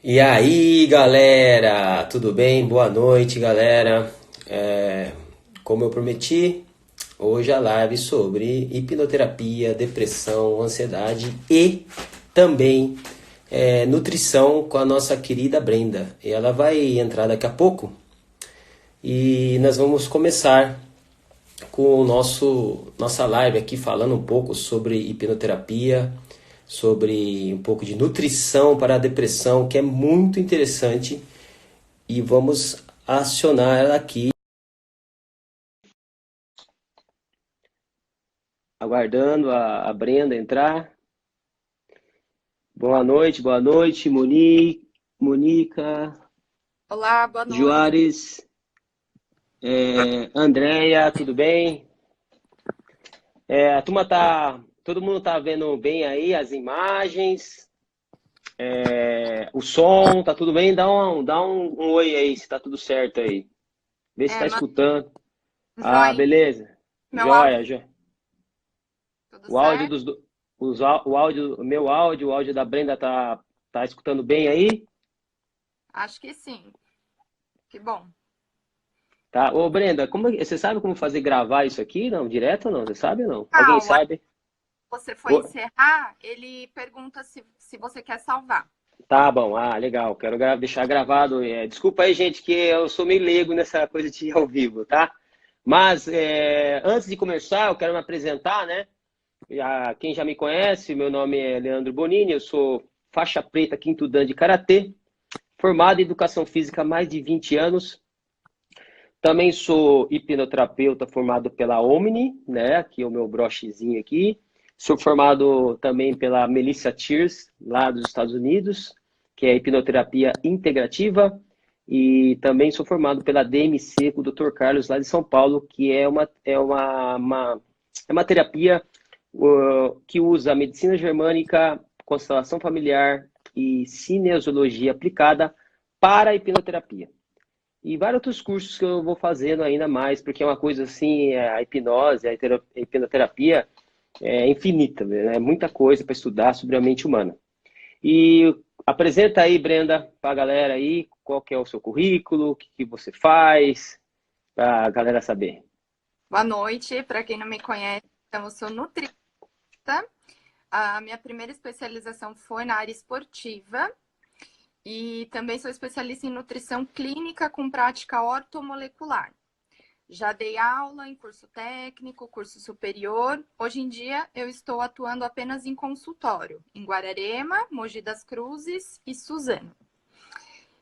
E aí, galera, tudo bem? Boa noite, galera. Como eu prometi, hoje a live sobre hipnoterapia, depressão, ansiedade e também nutrição com a nossa querida Brenda. E ela vai entrar daqui a pouco e nós vamos começar com o nossa live aqui falando um pouco sobre hipnoterapia, sobre um pouco de nutrição para a depressão, que é muito interessante e vamos acionar ela aqui. Aguardando a Brenda entrar. Boa noite, Monica, Olá, boa noite. Juarez, Andréia, tudo bem? Todo mundo tá vendo bem aí as imagens, o som, tá tudo bem? Dá um oi aí, se tá tudo certo aí. Vê se É, tá escutando. Ah, joinha, beleza. meu áudio, Joia, joia. tudo O áudio certo? dos do- os au- o meu áudio, o áudio da Brenda tá escutando bem aí? Acho que sim. Que bom. Tá. Ô, Brenda, você sabe como fazer gravar isso aqui? Não, direto ou não? Você sabe ou não? Alguém Ah, sabe? você foi Ô, encerrar, ele pergunta se você quer salvar. tá bom. Ah, legal. Quero deixar gravado. Desculpa aí, gente, que eu sou meio leigo nessa coisa de ao vivo, tá? Mas antes de começar, eu quero me apresentar, né? Quem já me conhece, meu nome é Leandro Bonini, eu sou faixa preta quinto dan de Karatê, formado em Educação Física há mais de 20 anos. Também sou hipnoterapeuta formado pela Omni, né? Aqui é o meu brochezinho aqui. Sou formado também pela Melissa Tears, lá dos Estados Unidos, que é hipnoterapia integrativa. E também sou formado pela DMC com o Dr. Carlos, lá de São Paulo, que é uma terapia que usa medicina germânica, constelação familiar e cinesiologia aplicada para a hipnoterapia. E vários outros cursos que eu vou fazendo ainda mais, porque é uma coisa assim, a hipnose, a hipnoterapia é infinita, né? É muita coisa para estudar sobre a mente humana. E apresenta aí, Brenda, para a galera aí, qual que é o seu currículo, o que que você faz, para a galera saber. Boa noite. Para quem não me conhece, então, eu sou nutricionista. A minha primeira especialização foi na área esportiva e também sou especialista em nutrição clínica com prática ortomolecular. Já dei aula em curso técnico, curso superior. Hoje em dia eu estou atuando apenas em consultório, em Guararema, Mogi das Cruzes e Suzano.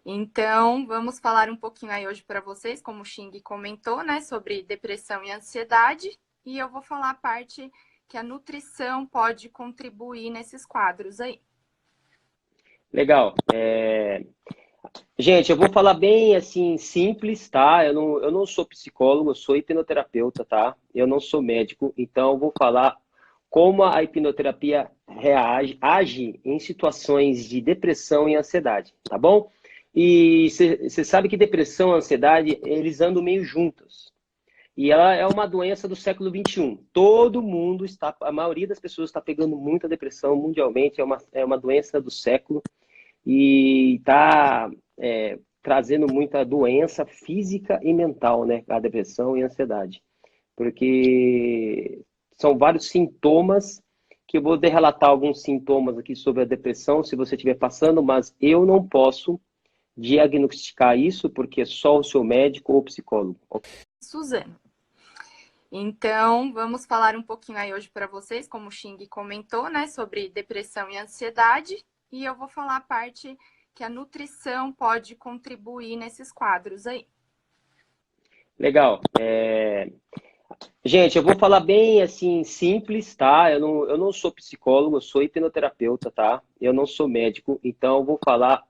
Então, vamos falar um pouquinho aí hoje para vocês, como o Xing comentou, né, sobre depressão e ansiedade. E eu vou falar a parte que a nutrição pode contribuir nesses quadros aí. Legal. Gente, eu vou falar bem assim, simples, tá? Eu não sou psicólogo, eu sou hipnoterapeuta, tá? Eu não sou médico, então eu vou falar como a hipnoterapia age em situações de depressão e ansiedade, tá bom? E você sabe que depressão e ansiedade, eles andam meio juntos. E ela é uma doença do século XXI. Todo mundo está, a maioria das pessoas está pegando muita depressão mundialmente, é uma doença do século e está trazendo muita doença física e mental, né? A depressão e a ansiedade. Porque são vários sintomas que eu vou relatar alguns sintomas aqui sobre a depressão, se você estiver passando, mas eu não posso diagnosticar isso porque é só o seu médico ou psicólogo. Suzano. Então, vamos falar um pouquinho aí hoje para vocês, como o Xing comentou, né, sobre depressão e ansiedade. E eu vou falar a parte que a nutrição pode contribuir nesses quadros aí. Legal. Gente, eu vou falar bem assim, simples, tá? Eu não sou psicólogo, eu sou hipnoterapeuta, tá? Eu não sou médico, então eu vou falar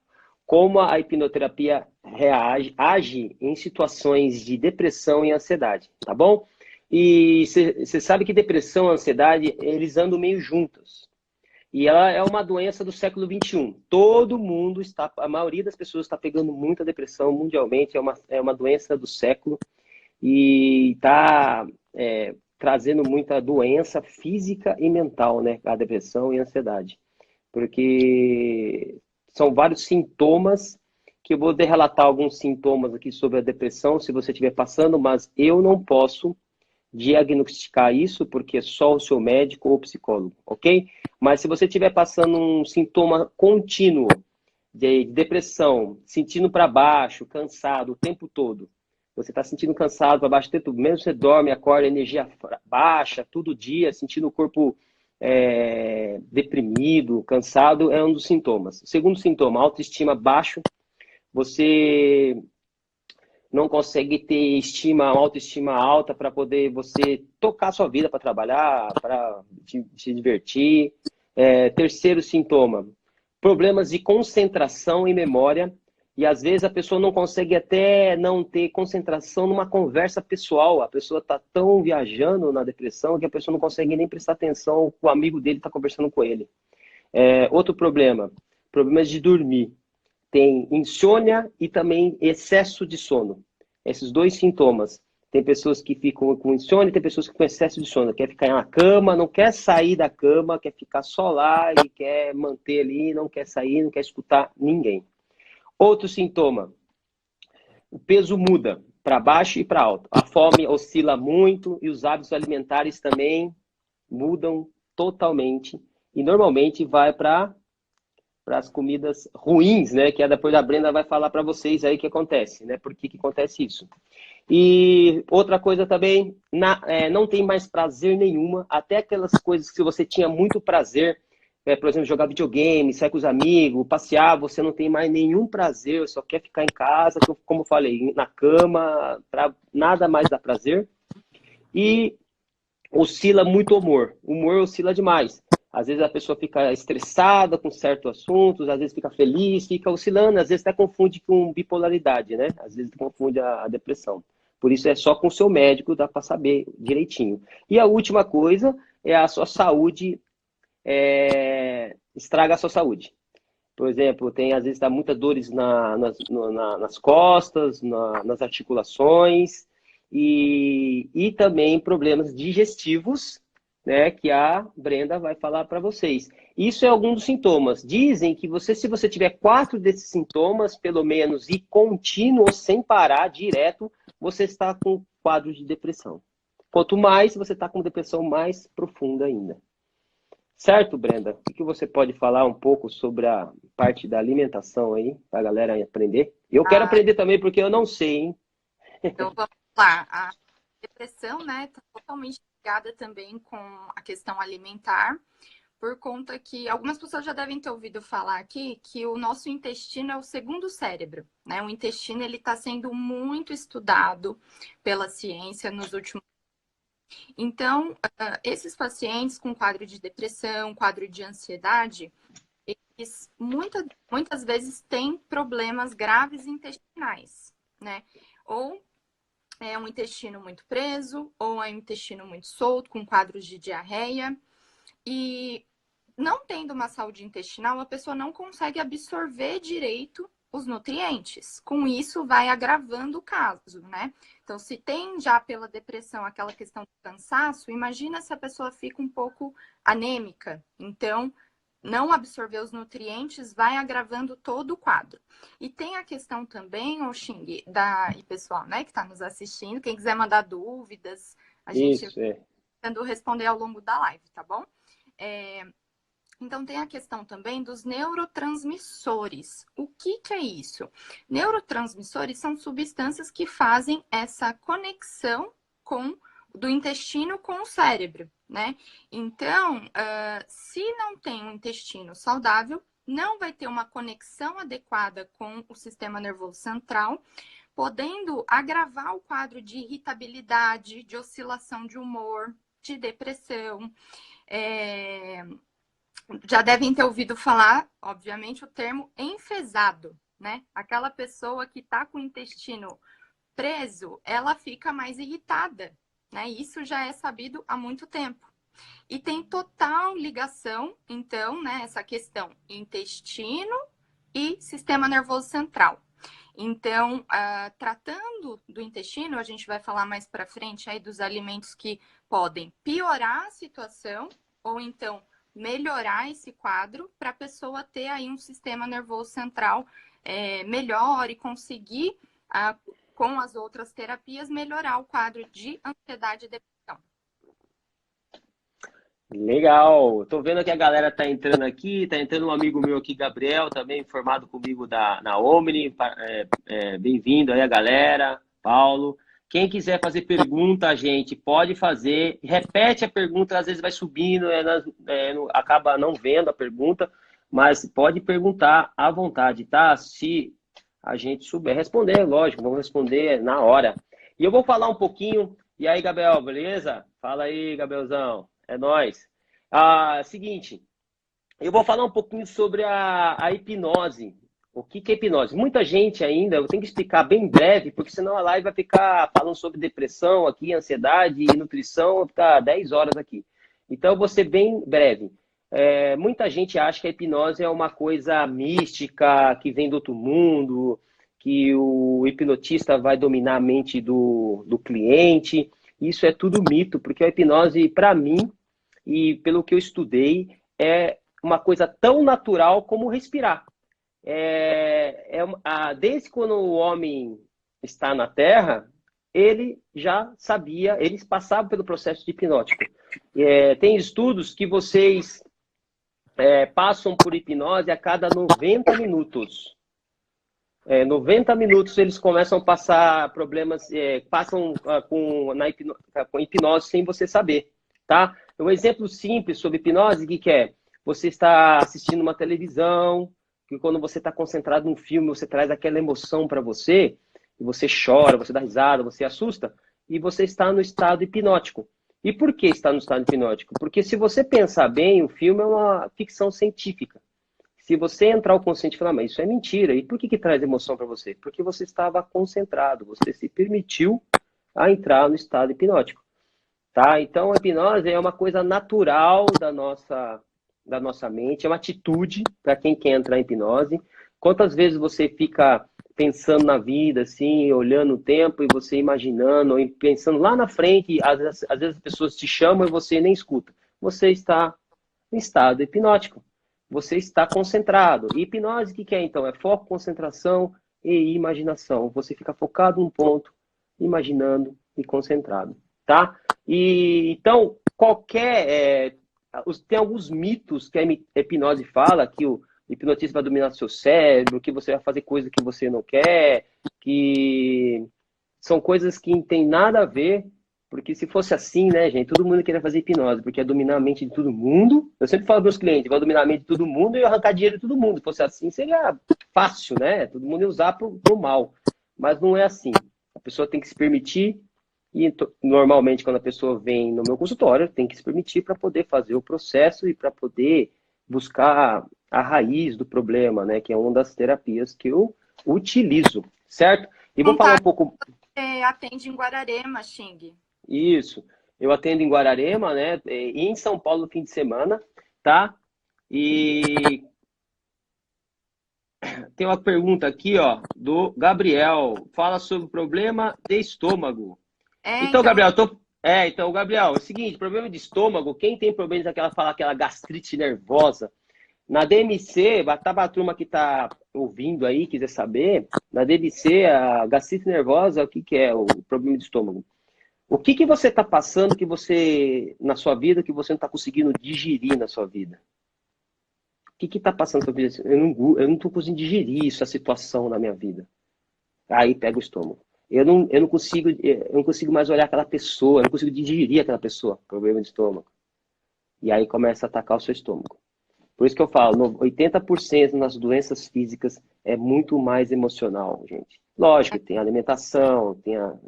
como a hipnoterapia age em situações de depressão e ansiedade, tá bom? E você sabe que depressão e ansiedade, eles andam meio juntos. E ela é uma doença do século XXI. Todo mundo está, a maioria das pessoas está pegando muita depressão mundialmente, é uma doença do século e está trazendo muita doença física e mental, né? A depressão e a ansiedade. Porque são vários sintomas que eu vou relatar alguns sintomas aqui sobre a depressão, se você estiver passando, mas eu não posso diagnosticar isso porque é só o seu médico ou psicólogo, ok? Mas se você estiver passando um sintoma contínuo de depressão, sentindo para baixo, cansado o tempo todo, você está sentindo cansado para baixo o tempo todo, mesmo você dorme, acorda, energia baixa, todo dia, sentindo o corpo deprimido, cansado, é um dos sintomas. O segundo sintoma, autoestima baixo, você não consegue ter autoestima alta para poder você tocar a sua vida para trabalhar, para se divertir. Terceiro sintoma, problemas de concentração e memória. E às vezes a pessoa não consegue até não ter concentração numa conversa pessoal. A pessoa está tão viajando na depressão que a pessoa não consegue nem prestar atenção que o amigo dele está conversando com ele. Outro problema, problemas de dormir. Tem insônia e também excesso de sono. Esses dois sintomas. Tem pessoas que ficam com insônia e tem pessoas que com excesso de sono. Quer ficar na cama, não quer sair da cama, quer ficar só lá e quer manter ali, não quer sair, não quer escutar ninguém. Outro sintoma. O peso muda para baixo e para alto. A fome oscila muito e os hábitos alimentares também mudam totalmente. E normalmente vai para as comidas ruins, né? Que depois a Brenda vai falar para vocês aí o que acontece, né? Por que acontece isso. E outra coisa também, não tem mais prazer nenhuma, até aquelas coisas que você tinha muito prazer, por exemplo, jogar videogame, sair com os amigos, passear, você não tem mais nenhum prazer, só quer ficar em casa, como eu falei, na cama, nada mais dá prazer. E oscila muito o humor oscila demais. Às vezes a pessoa fica estressada com certos assuntos, às vezes fica feliz, fica oscilando, às vezes até confunde com bipolaridade, né? Às vezes confunde a depressão. Por isso é só com o seu médico, dá para saber direitinho. E a última coisa é a sua saúde, estraga a sua saúde. Por exemplo, às vezes dá muitas dores nas costas, nas articulações e também problemas digestivos, né, que a Brenda vai falar para vocês. Isso é algum dos sintomas. Dizem que se você tiver 4 desses sintomas, pelo menos, e contínuo, sem parar, direto, você está com quadro de depressão. Quanto mais você está com depressão, mais profunda ainda. Certo, Brenda? O que você pode falar um pouco sobre a parte da alimentação aí, para a galera aprender? Eu quero aprender também, porque eu não sei, hein? Então, vamos lá. A depressão, né, está totalmente ligada também com a questão alimentar, por conta que algumas pessoas já devem ter ouvido falar aqui que o nosso intestino é o segundo cérebro, né? O intestino, ele está sendo muito estudado pela ciência nos últimos. Então, esses pacientes com quadro de depressão, quadro de ansiedade, eles muitas vezes têm problemas graves intestinais, né? Ou é um intestino muito preso, ou é um intestino muito solto, com quadros de diarreia. E não tendo uma saúde intestinal, a pessoa não consegue absorver direito os nutrientes. Com isso, vai agravando o caso, né? Então, se tem já pela depressão aquela questão do cansaço, imagina se a pessoa fica um pouco anêmica. Então, não absorver os nutrientes vai agravando todo o quadro. E tem a questão também, o Xing, e pessoal, né, que está nos assistindo, quem quiser mandar dúvidas, a gente vai tentando responder ao longo da live, tá bom? Então, tem a questão também dos neurotransmissores. O que é isso? Neurotransmissores são substâncias que fazem essa conexão do intestino com o cérebro, né? Então, se não tem um intestino saudável, não vai ter uma conexão adequada com o sistema nervoso central, podendo agravar o quadro de irritabilidade, de oscilação de humor, de depressão. Já devem ter ouvido falar, obviamente, o termo enfesado, né? Aquela pessoa que está com o intestino preso, ela fica mais irritada, né? Isso já é sabido há muito tempo. E tem total ligação, então, né? Essa questão intestino e sistema nervoso central. Então, tratando do intestino, a gente vai falar mais para frente aí dos alimentos que podem piorar a situação ou então melhorar esse quadro para a pessoa ter aí um sistema nervoso central melhor e conseguir, com as outras terapias, melhorar o quadro de ansiedade e depressão. Legal. Tô vendo que a galera tá entrando aqui, tá entrando um amigo meu aqui, Gabriel, também formado comigo na Omni. Bem-vindo aí a galera, Paulo. Quem quiser fazer pergunta, gente, pode fazer. Repete a pergunta, às vezes vai subindo, acaba não vendo a pergunta, mas pode perguntar à vontade, tá? Se a gente souber responder, lógico, vamos responder na hora. E eu vou falar um pouquinho. E aí, Gabriel, beleza? Fala aí, Gabrielzão. É nóis. Seguinte, eu vou falar um pouquinho sobre a hipnose. O que é hipnose? Muita gente ainda, eu tenho que explicar bem breve, porque senão a live vai ficar falando sobre depressão aqui, ansiedade e nutrição, vai ficar 10 horas aqui. Então, eu vou ser bem breve. Muita gente acha que a hipnose é uma coisa mística, que vem do outro mundo, que o hipnotista vai dominar a mente do cliente. Isso é tudo mito, porque a hipnose, para mim, e pelo que eu estudei, é uma coisa tão natural como respirar. Desde quando o homem está na Terra, ele já sabia, eles passavam pelo processo de hipnótico. Tem estudos que vocês passam por hipnose a cada 90 minutos. 90 minutos eles começam a passar problemas, passam com hipnose sem você saber, tá? Um exemplo simples sobre hipnose, que é? Você está assistindo uma televisão, que quando você está concentrado num filme, você traz aquela emoção para você, e você chora, você dá risada, você assusta, e você está no estado hipnótico. E por que está no estado hipnótico? Porque se você pensar bem, o filme é uma ficção científica. Se você entrar ao consciente e falar, mas isso é mentira, e por que traz emoção para você? Porque você estava concentrado, você se permitiu a entrar no estado hipnótico. Tá? Então, a hipnose é uma coisa natural da nossa mente, é uma atitude para quem quer entrar em hipnose. Quantas vezes você fica pensando na vida, assim, olhando o tempo e você imaginando, ou pensando lá na frente, e às vezes as pessoas te chamam e você nem escuta. Você está em estado hipnótico. Você está concentrado. E hipnose, o que é então? É foco, concentração e imaginação. Você fica focado num ponto, imaginando e concentrado, tá? E então, tem alguns mitos que a hipnose fala, que o hipnotista vai dominar seu cérebro, que você vai fazer coisa que você não quer, que são coisas que não tem nada a ver, porque se fosse assim, né, gente, todo mundo queria fazer hipnose, porque é dominar a mente de todo mundo. Eu sempre falo para meus clientes, vai dominar a mente de todo mundo e arrancar dinheiro de todo mundo. Se fosse assim, seria fácil, né? Todo mundo ia usar pro mal. Mas não é assim. A pessoa tem que se permitir. E normalmente, quando a pessoa vem no meu consultório, tem que se permitir para poder fazer o processo e para poder buscar a raiz do problema, né? Que é uma das terapias que eu utilizo, certo? E vou falar um pouco. Atende em Guararema, Xing. Isso. Eu atendo em Guararema, né? E em São Paulo no fim de semana, tá? E tem uma pergunta aqui, ó, do Gabriel. Fala sobre o problema de estômago. Então, Gabriel, Gabriel, é o seguinte, problema de estômago, quem tem problemas aquela gastrite nervosa, na DMC, a turma que está ouvindo aí, quiser saber, na DMC, a gastrite nervosa, o que é o problema de estômago? O que você está passando na sua vida, que você não está conseguindo digerir na sua vida? O que está passando na sua vida? Eu não estou conseguindo digerir essa situação na minha vida. Aí pega o estômago. Eu não consigo mais olhar aquela pessoa, eu não consigo digerir aquela pessoa, problema de estômago. E aí começa a atacar o seu estômago. Por isso que eu falo, 80% nas doenças físicas é muito mais emocional, gente. Lógico, tem a alimentação,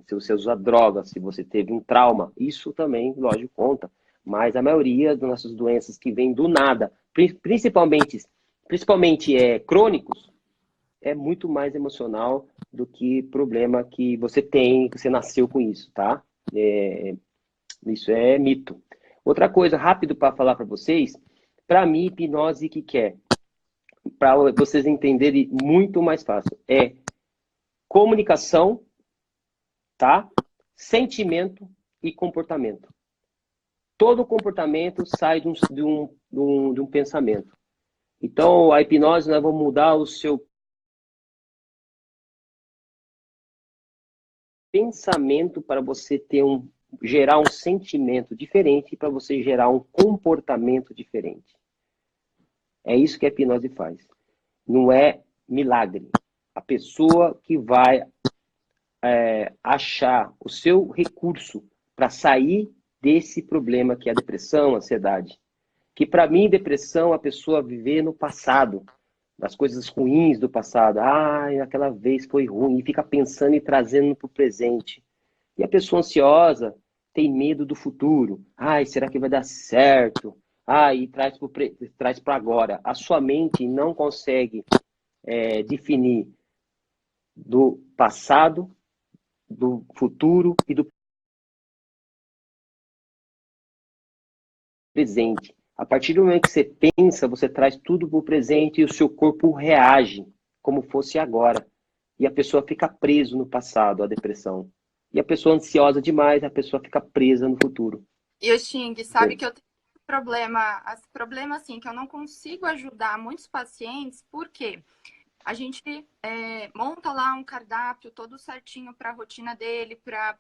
se você usa droga, se você teve um trauma, isso também, lógico, conta. Mas a maioria das nossas doenças que vêm do nada, principalmente crônicos, é muito mais emocional do que problema que você tem, que você nasceu com isso, tá? Isso é mito. Outra coisa, rápido para falar para vocês, para mim, hipnose, o que é? Para vocês entenderem muito mais fácil, é comunicação, tá? Sentimento e comportamento. Todo comportamento sai de de um pensamento. Então, a hipnose, nós vamos mudar o seu pensamento para você gerar um sentimento diferente, para você gerar um comportamento diferente. É isso que a hipnose faz. Não é milagre. A pessoa que vai achar o seu recurso para sair desse problema que é a depressão, a ansiedade. Que para mim, depressão, a pessoa viver no passado, das coisas ruins do passado. Ai, aquela vez foi ruim, e fica pensando e trazendo para o presente. E a pessoa ansiosa tem medo do futuro. Ai, será que vai dar certo? Ai, e traz para agora. A sua mente não consegue definir do passado, do futuro e do presente. A partir do momento que você pensa, você traz tudo para o presente e o seu corpo reage como fosse agora. E a pessoa fica presa no passado, a depressão. E a pessoa ansiosa demais, a pessoa fica presa no futuro. E o Xing, sabe que eu tenho problema assim, que eu não consigo ajudar muitos pacientes, porque a gente monta lá um cardápio todo certinho para a rotina dele, para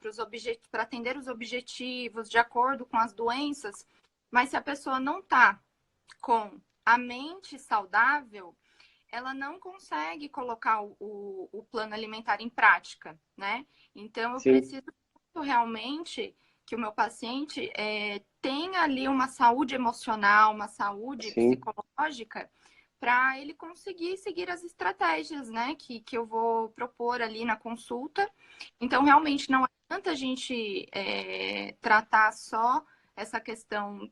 atender os objetivos, de acordo com as doenças, mas se a pessoa não está com a mente saudável, ela não consegue colocar o plano alimentar em prática, né? Então, eu Sim. preciso realmente que o meu paciente tenha ali uma saúde emocional, uma saúde Sim. psicológica, para ele conseguir seguir as estratégias, né, que eu vou propor ali na consulta. Então, realmente, não adianta a gente tratar só essa questão,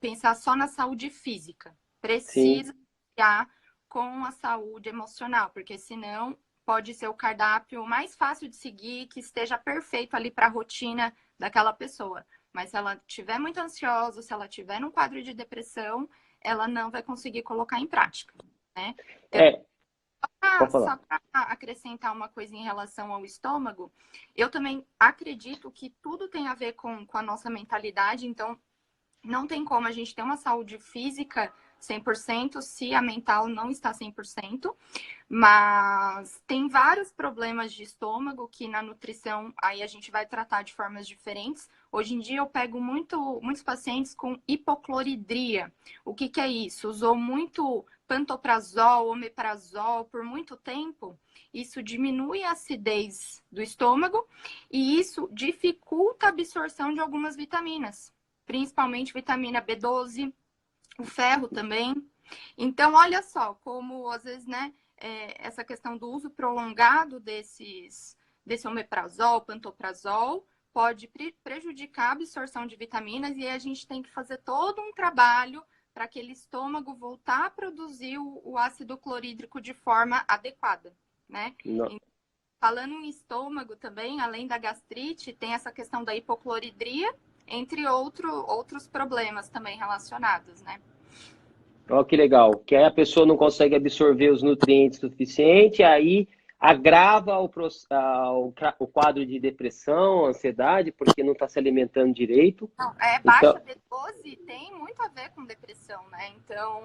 pensar só na saúde física. Precisa criar com a saúde emocional, porque senão pode ser o cardápio mais fácil de seguir, que esteja perfeito ali para a rotina daquela pessoa. Mas se ela estiver muito ansiosa, se ela estiver num quadro de depressão, ela não vai conseguir colocar em prática, né? Pode falar. Só para acrescentar uma coisa em relação ao estômago, eu também acredito que tudo tem a ver com a nossa mentalidade, então não tem como a gente ter uma saúde física 100% se a mental não está 100%, mas tem vários problemas de estômago que na nutrição aí a gente vai tratar de formas diferentes. Hoje em dia eu pego muitos pacientes com hipocloridria. O que é isso? Usou muito pantoprazol, omeprazol por muito tempo. Isso diminui a acidez do estômago e isso dificulta a absorção de algumas vitaminas, principalmente vitamina B12, o ferro também. Então, olha só, como às vezes, né, essa questão do uso prolongado desse omeprazol, pantoprazol, pode prejudicar a absorção de vitaminas e aí a gente tem que fazer todo um trabalho para aquele estômago voltar a produzir o ácido clorídrico de forma adequada, né? Então, falando em estômago também, além da gastrite, tem essa questão da hipocloridria, entre outros problemas também relacionados, né? Olha que legal. Que aí a pessoa não consegue absorver os nutrientes suficiente, aí agrava o quadro de depressão, ansiedade, porque não está se alimentando direito. Não, baixa B12 tem muito a ver com depressão, né? Então,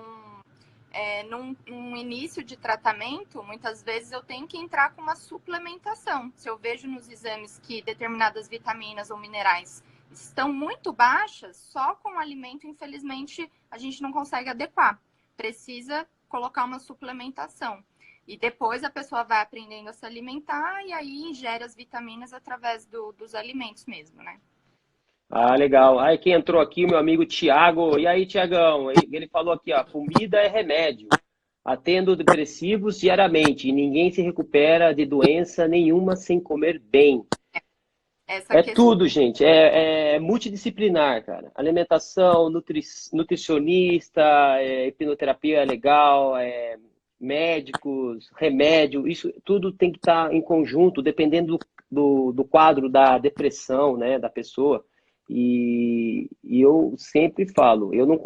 num início de tratamento, muitas vezes eu tenho que entrar com uma suplementação. Se eu vejo nos exames que determinadas vitaminas ou minerais estão muito baixas, só com o alimento, infelizmente, a gente não consegue adequar. Precisa colocar uma suplementação. E depois a pessoa vai aprendendo a se alimentar e aí ingere as vitaminas através dos alimentos mesmo, né? Ah, legal. Aí quem entrou aqui, meu amigo Tiago. E aí, Tiagão? Ele falou aqui, ó, comida é remédio. Atendo depressivos diariamente e ninguém se recupera de doença nenhuma sem comer bem. Tudo, gente. É multidisciplinar, cara. Alimentação, nutricionista, hipnoterapia é legal, médicos, remédio, isso tudo tem que estar em conjunto, dependendo do quadro da depressão, né, da pessoa. E eu sempre falo, eu não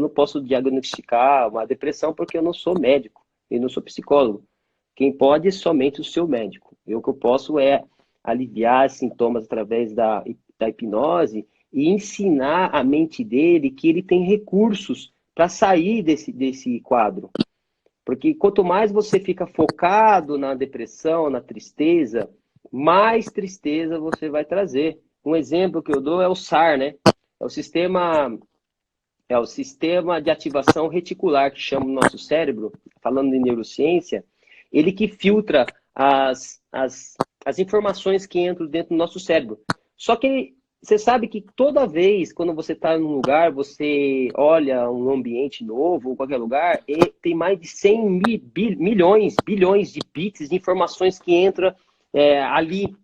posso diagnosticar uma depressão porque eu não sou médico, eu não sou psicólogo. Quem pode é somente o seu médico. O que eu posso é aliviar sintomas através da hipnose e ensinar a mente dele que ele tem recursos para sair desse quadro. Porque quanto mais você fica focado na depressão, na tristeza, mais tristeza você vai trazer. Um exemplo que eu dou é o SAR, né? É o sistema, é o sistema de ativação reticular, que chama o nosso cérebro, falando em neurociência, ele que filtra as informações que entram dentro do nosso cérebro. Só que você sabe que toda vez, quando você está num lugar, você olha um ambiente novo, ou qualquer lugar, e tem mais de 100 milhões, bilhões de bits de informações que entram ali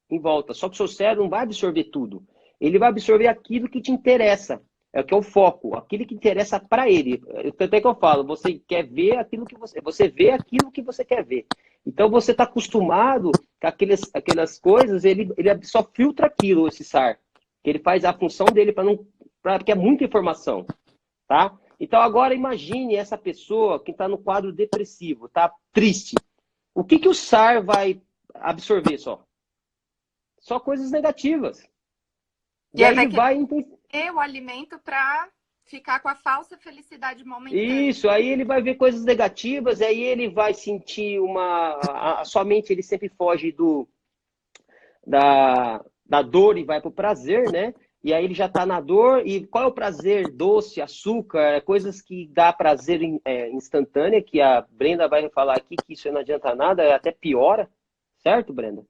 em volta. Só que o seu cérebro não vai absorver tudo. Ele vai absorver aquilo que te interessa. É o que é o foco, aquilo que interessa para ele. Tanto é que eu falo, você quer ver aquilo que você vê aquilo que você quer ver. Então você está acostumado com aquelas coisas, ele só filtra aquilo, esse SAR. Ele faz a função dele porque é muita informação, tá? Então agora imagine essa pessoa que está no quadro depressivo, tá triste. O que o SAR vai absorver só? Só coisas negativas. E aí ele vai ter o alimento para ficar com a falsa felicidade momentânea. Isso, aí ele vai ver coisas negativas, aí ele vai sentir a sua mente, ele sempre foge da dor e vai para o prazer, né? E aí ele já está na dor. E qual é o prazer? Doce, açúcar, coisas que dá prazer instantâneo, que a Brenda vai falar aqui que isso não adianta nada, até piora, certo, Brenda?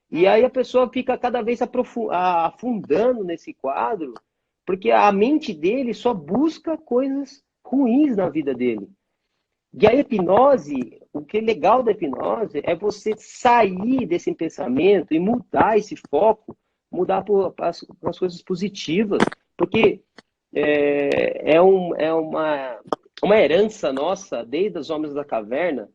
E aí a pessoa fica cada vez afundando nesse quadro, porque a mente dele só busca coisas ruins na vida dele. E a hipnose, o que é legal da hipnose é você sair desse pensamento e mudar esse foco, mudar para as coisas positivas, porque é uma herança nossa, desde os homens da caverna,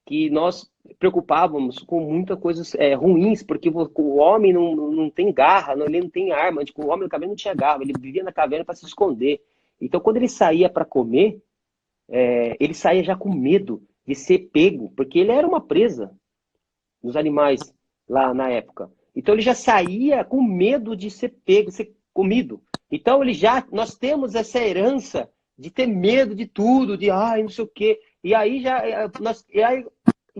que nós preocupávamos com muitas coisas ruins, porque o homem não tem garra, ele não tem arma. Tipo, o homem da caverna não tinha garra, ele vivia na caverna para se esconder. Então, quando ele saía para comer, ele saía já com medo de ser pego, porque ele era uma presa dos animais lá na época. Então, ele já saía com medo de ser pego, ser comido. Então, nós temos essa herança de ter medo de tudo, de não sei o quê. E aí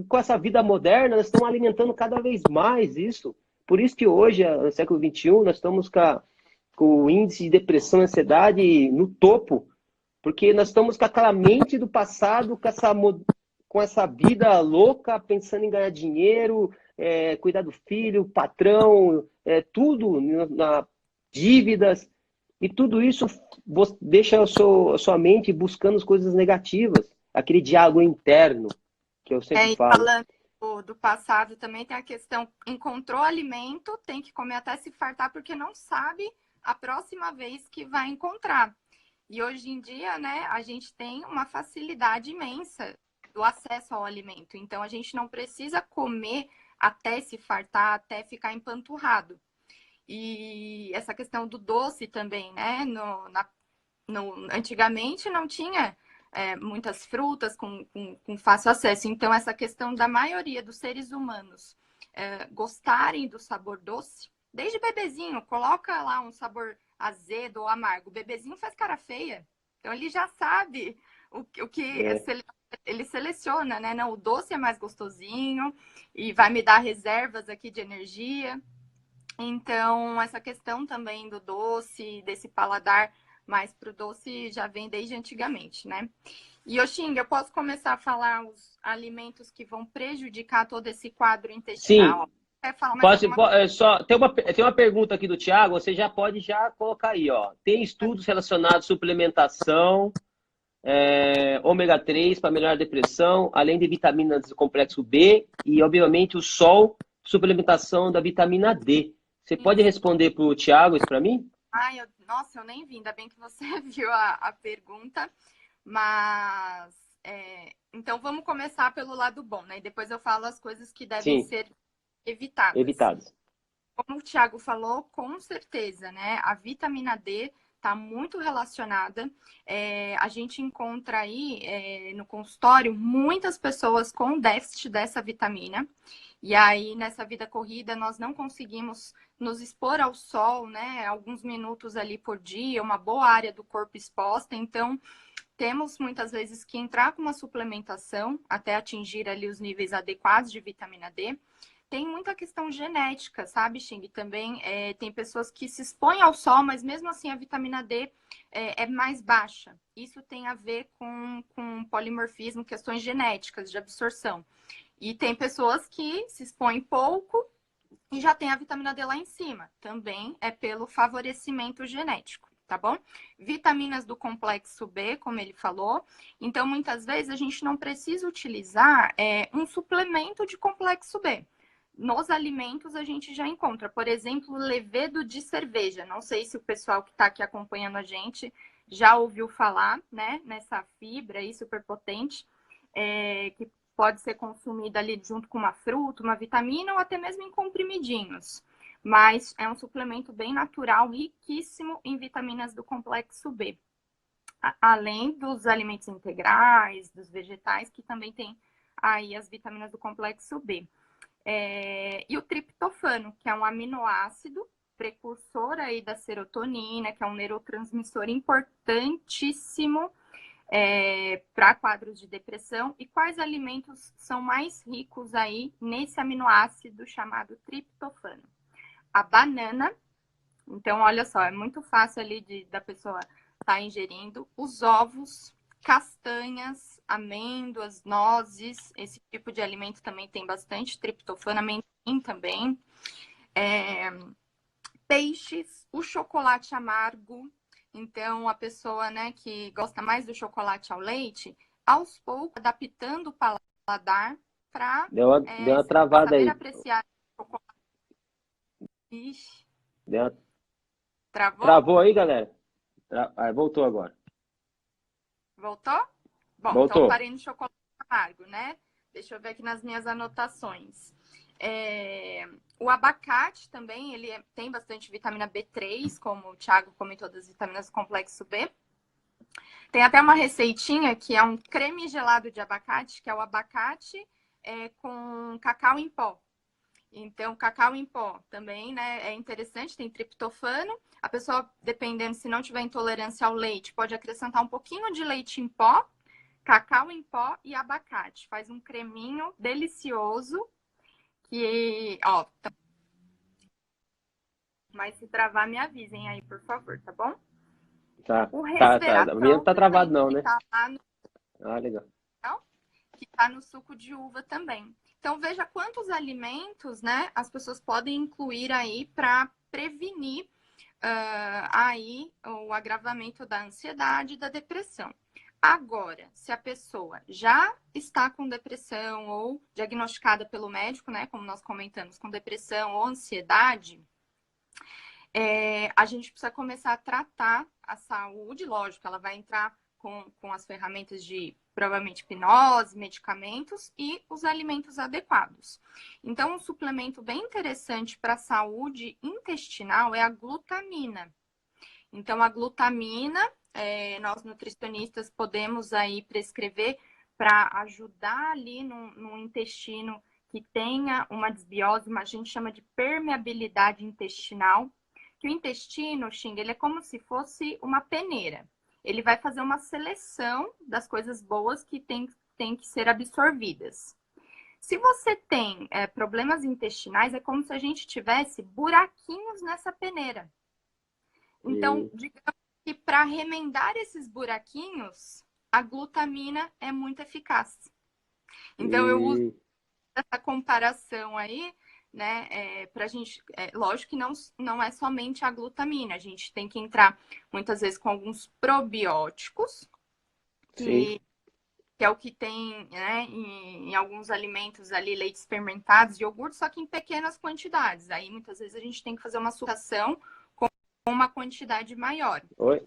com essa vida moderna, nós estamos alimentando cada vez mais isso. Por isso que hoje, no século XXI, nós estamos com o índice de depressão e ansiedade no topo, porque nós estamos com aquela mente do passado, com essa vida louca, pensando em ganhar dinheiro, cuidar do filho, patrão, tudo, dívidas. E tudo isso deixa a sua mente buscando as coisas negativas, aquele diálogo interno que eu sempre falo. Falando do passado, também tem a questão, encontrou alimento, tem que comer até se fartar, porque não sabe a próxima vez que vai encontrar. E hoje em dia, né, a gente tem uma facilidade imensa do acesso ao alimento. Então, a gente não precisa comer até se fartar, até ficar empanturrado. E essa questão do doce também, né? Antigamente não tinha muitas frutas com fácil acesso. Então, essa questão da maioria dos seres humanos gostarem do sabor doce, desde bebezinho, coloca lá um sabor azedo ou amargo. O bebezinho faz cara feia. Então, ele já sabe o que ele seleciona, né? Não, o doce é mais gostosinho e vai me dar reservas aqui de energia. Então, essa questão também do doce, desse paladar mais pro doce, já vem desde antigamente, né? E, Oxing, eu posso começar a falar os alimentos que vão prejudicar todo esse quadro intestinal? Sim. Quer falar mais Tem uma pergunta aqui do Thiago, você já pode colocar aí, ó. Tem estudos relacionados à suplementação, ômega 3 para melhorar a depressão, além de vitaminas do complexo B e, obviamente, o sol, suplementação da vitamina D. Você pode responder para o Thiago isso para mim? Nossa, eu nem vi, ainda bem que você viu a pergunta, mas então vamos começar pelo lado bom, né? E depois eu falo as coisas que devem ser evitadas. Como o Thiago falou, com certeza, né? A vitamina D está muito relacionada. A gente encontra aí no consultório muitas pessoas com déficit dessa vitamina. E aí, nessa vida corrida, nós não conseguimos nos expor ao sol, né? Alguns minutos ali por dia, uma boa área do corpo exposta. Então, temos muitas vezes que entrar com uma suplementação até atingir ali os níveis adequados de vitamina D. Tem muita questão genética, sabe, Xing? Também tem pessoas que se expõem ao sol, mas mesmo assim a vitamina D é mais baixa. Isso tem a ver com polimorfismo, questões genéticas de absorção. E tem pessoas que se expõem pouco e já tem a vitamina D lá em cima. Também é pelo favorecimento genético, tá bom? Vitaminas do complexo B, como ele falou. Então, muitas vezes a gente não precisa utilizar um suplemento de complexo B. Nos alimentos a gente já encontra, por exemplo, levedo de cerveja. Não sei se o pessoal que está aqui acompanhando a gente já ouviu falar, né, nessa fibra aí super potente, que pode ser consumida ali junto com uma fruta, uma vitamina ou até mesmo em comprimidinhos. Mas é um suplemento bem natural, riquíssimo em vitaminas do complexo B. Além dos alimentos integrais, dos vegetais, que também tem aí as vitaminas do complexo B. E o triptofano, que é um aminoácido precursor aí da serotonina, que é um neurotransmissor importantíssimo para quadros de depressão. E quais alimentos são mais ricos aí nesse aminoácido chamado triptofano? A banana. Então, olha só, é muito fácil ali da pessoa estar ingerindo. Os ovos, castanhas, amêndoas, nozes, esse tipo de alimento também tem bastante triptofano, amendoim também. Peixes, o chocolate amargo. Então, a pessoa, né, que gosta mais do chocolate ao leite, aos poucos, adaptando o paladar para Deu uma travada saber aí. apreciar o chocolate. Ixi, Uma... travou? Travou aí, galera? Voltou agora. Voltou? Bom, então Voltou. parei no chocolate amargo, né? Deixa eu ver aqui nas minhas anotações. O abacate também, ele tem bastante vitamina B3, como o Thiago comentou das vitaminas do complexo B. Tem até uma receitinha que é um creme gelado de abacate, que é o abacate com cacau em pó. Então, cacau em pó também, né, é interessante, tem triptofano. A pessoa, dependendo, se não tiver intolerância ao leite, pode acrescentar um pouquinho de leite em pó, cacau em pó e abacate. Faz um creminho delicioso que, ó, mas se travar, me avisem aí, por favor, tá bom? Tá. O A minha não resveratrol tá travado também, não, que né? tá lá no, Legal. que tá no suco de uva também. Então, veja quantos alimentos, né, as pessoas podem incluir aí para prevenir aí o agravamento da ansiedade e da depressão. Agora, se a pessoa já está com depressão ou diagnosticada pelo médico, né, como nós comentamos, com depressão ou ansiedade, a gente precisa começar a tratar a saúde, lógico, ela vai entrar com as ferramentas de, provavelmente, hipnose, medicamentos e os alimentos adequados. Então, um suplemento bem interessante para a saúde intestinal é a glutamina. Então, a glutamina, nós nutricionistas podemos aí prescrever para ajudar ali no intestino que tenha uma desbiose, a gente chama de permeabilidade intestinal, que o intestino, Xing, ele é como se fosse uma peneira. Ele vai fazer uma seleção das coisas boas que tem que ser absorvidas. Se você tem problemas intestinais, é como se a gente tivesse buraquinhos nessa peneira. Então, digamos que para remendar esses buraquinhos, a glutamina é muito eficaz. Então, eu uso essa comparação aí, né, para a gente. Lógico que não é somente a glutamina, a gente tem que entrar muitas vezes com alguns probióticos, que é o que tem, né, em alguns alimentos ali, leites fermentados, iogurte, só que em pequenas quantidades. Aí, muitas vezes, a gente tem que fazer uma sucção com uma quantidade maior. Oi?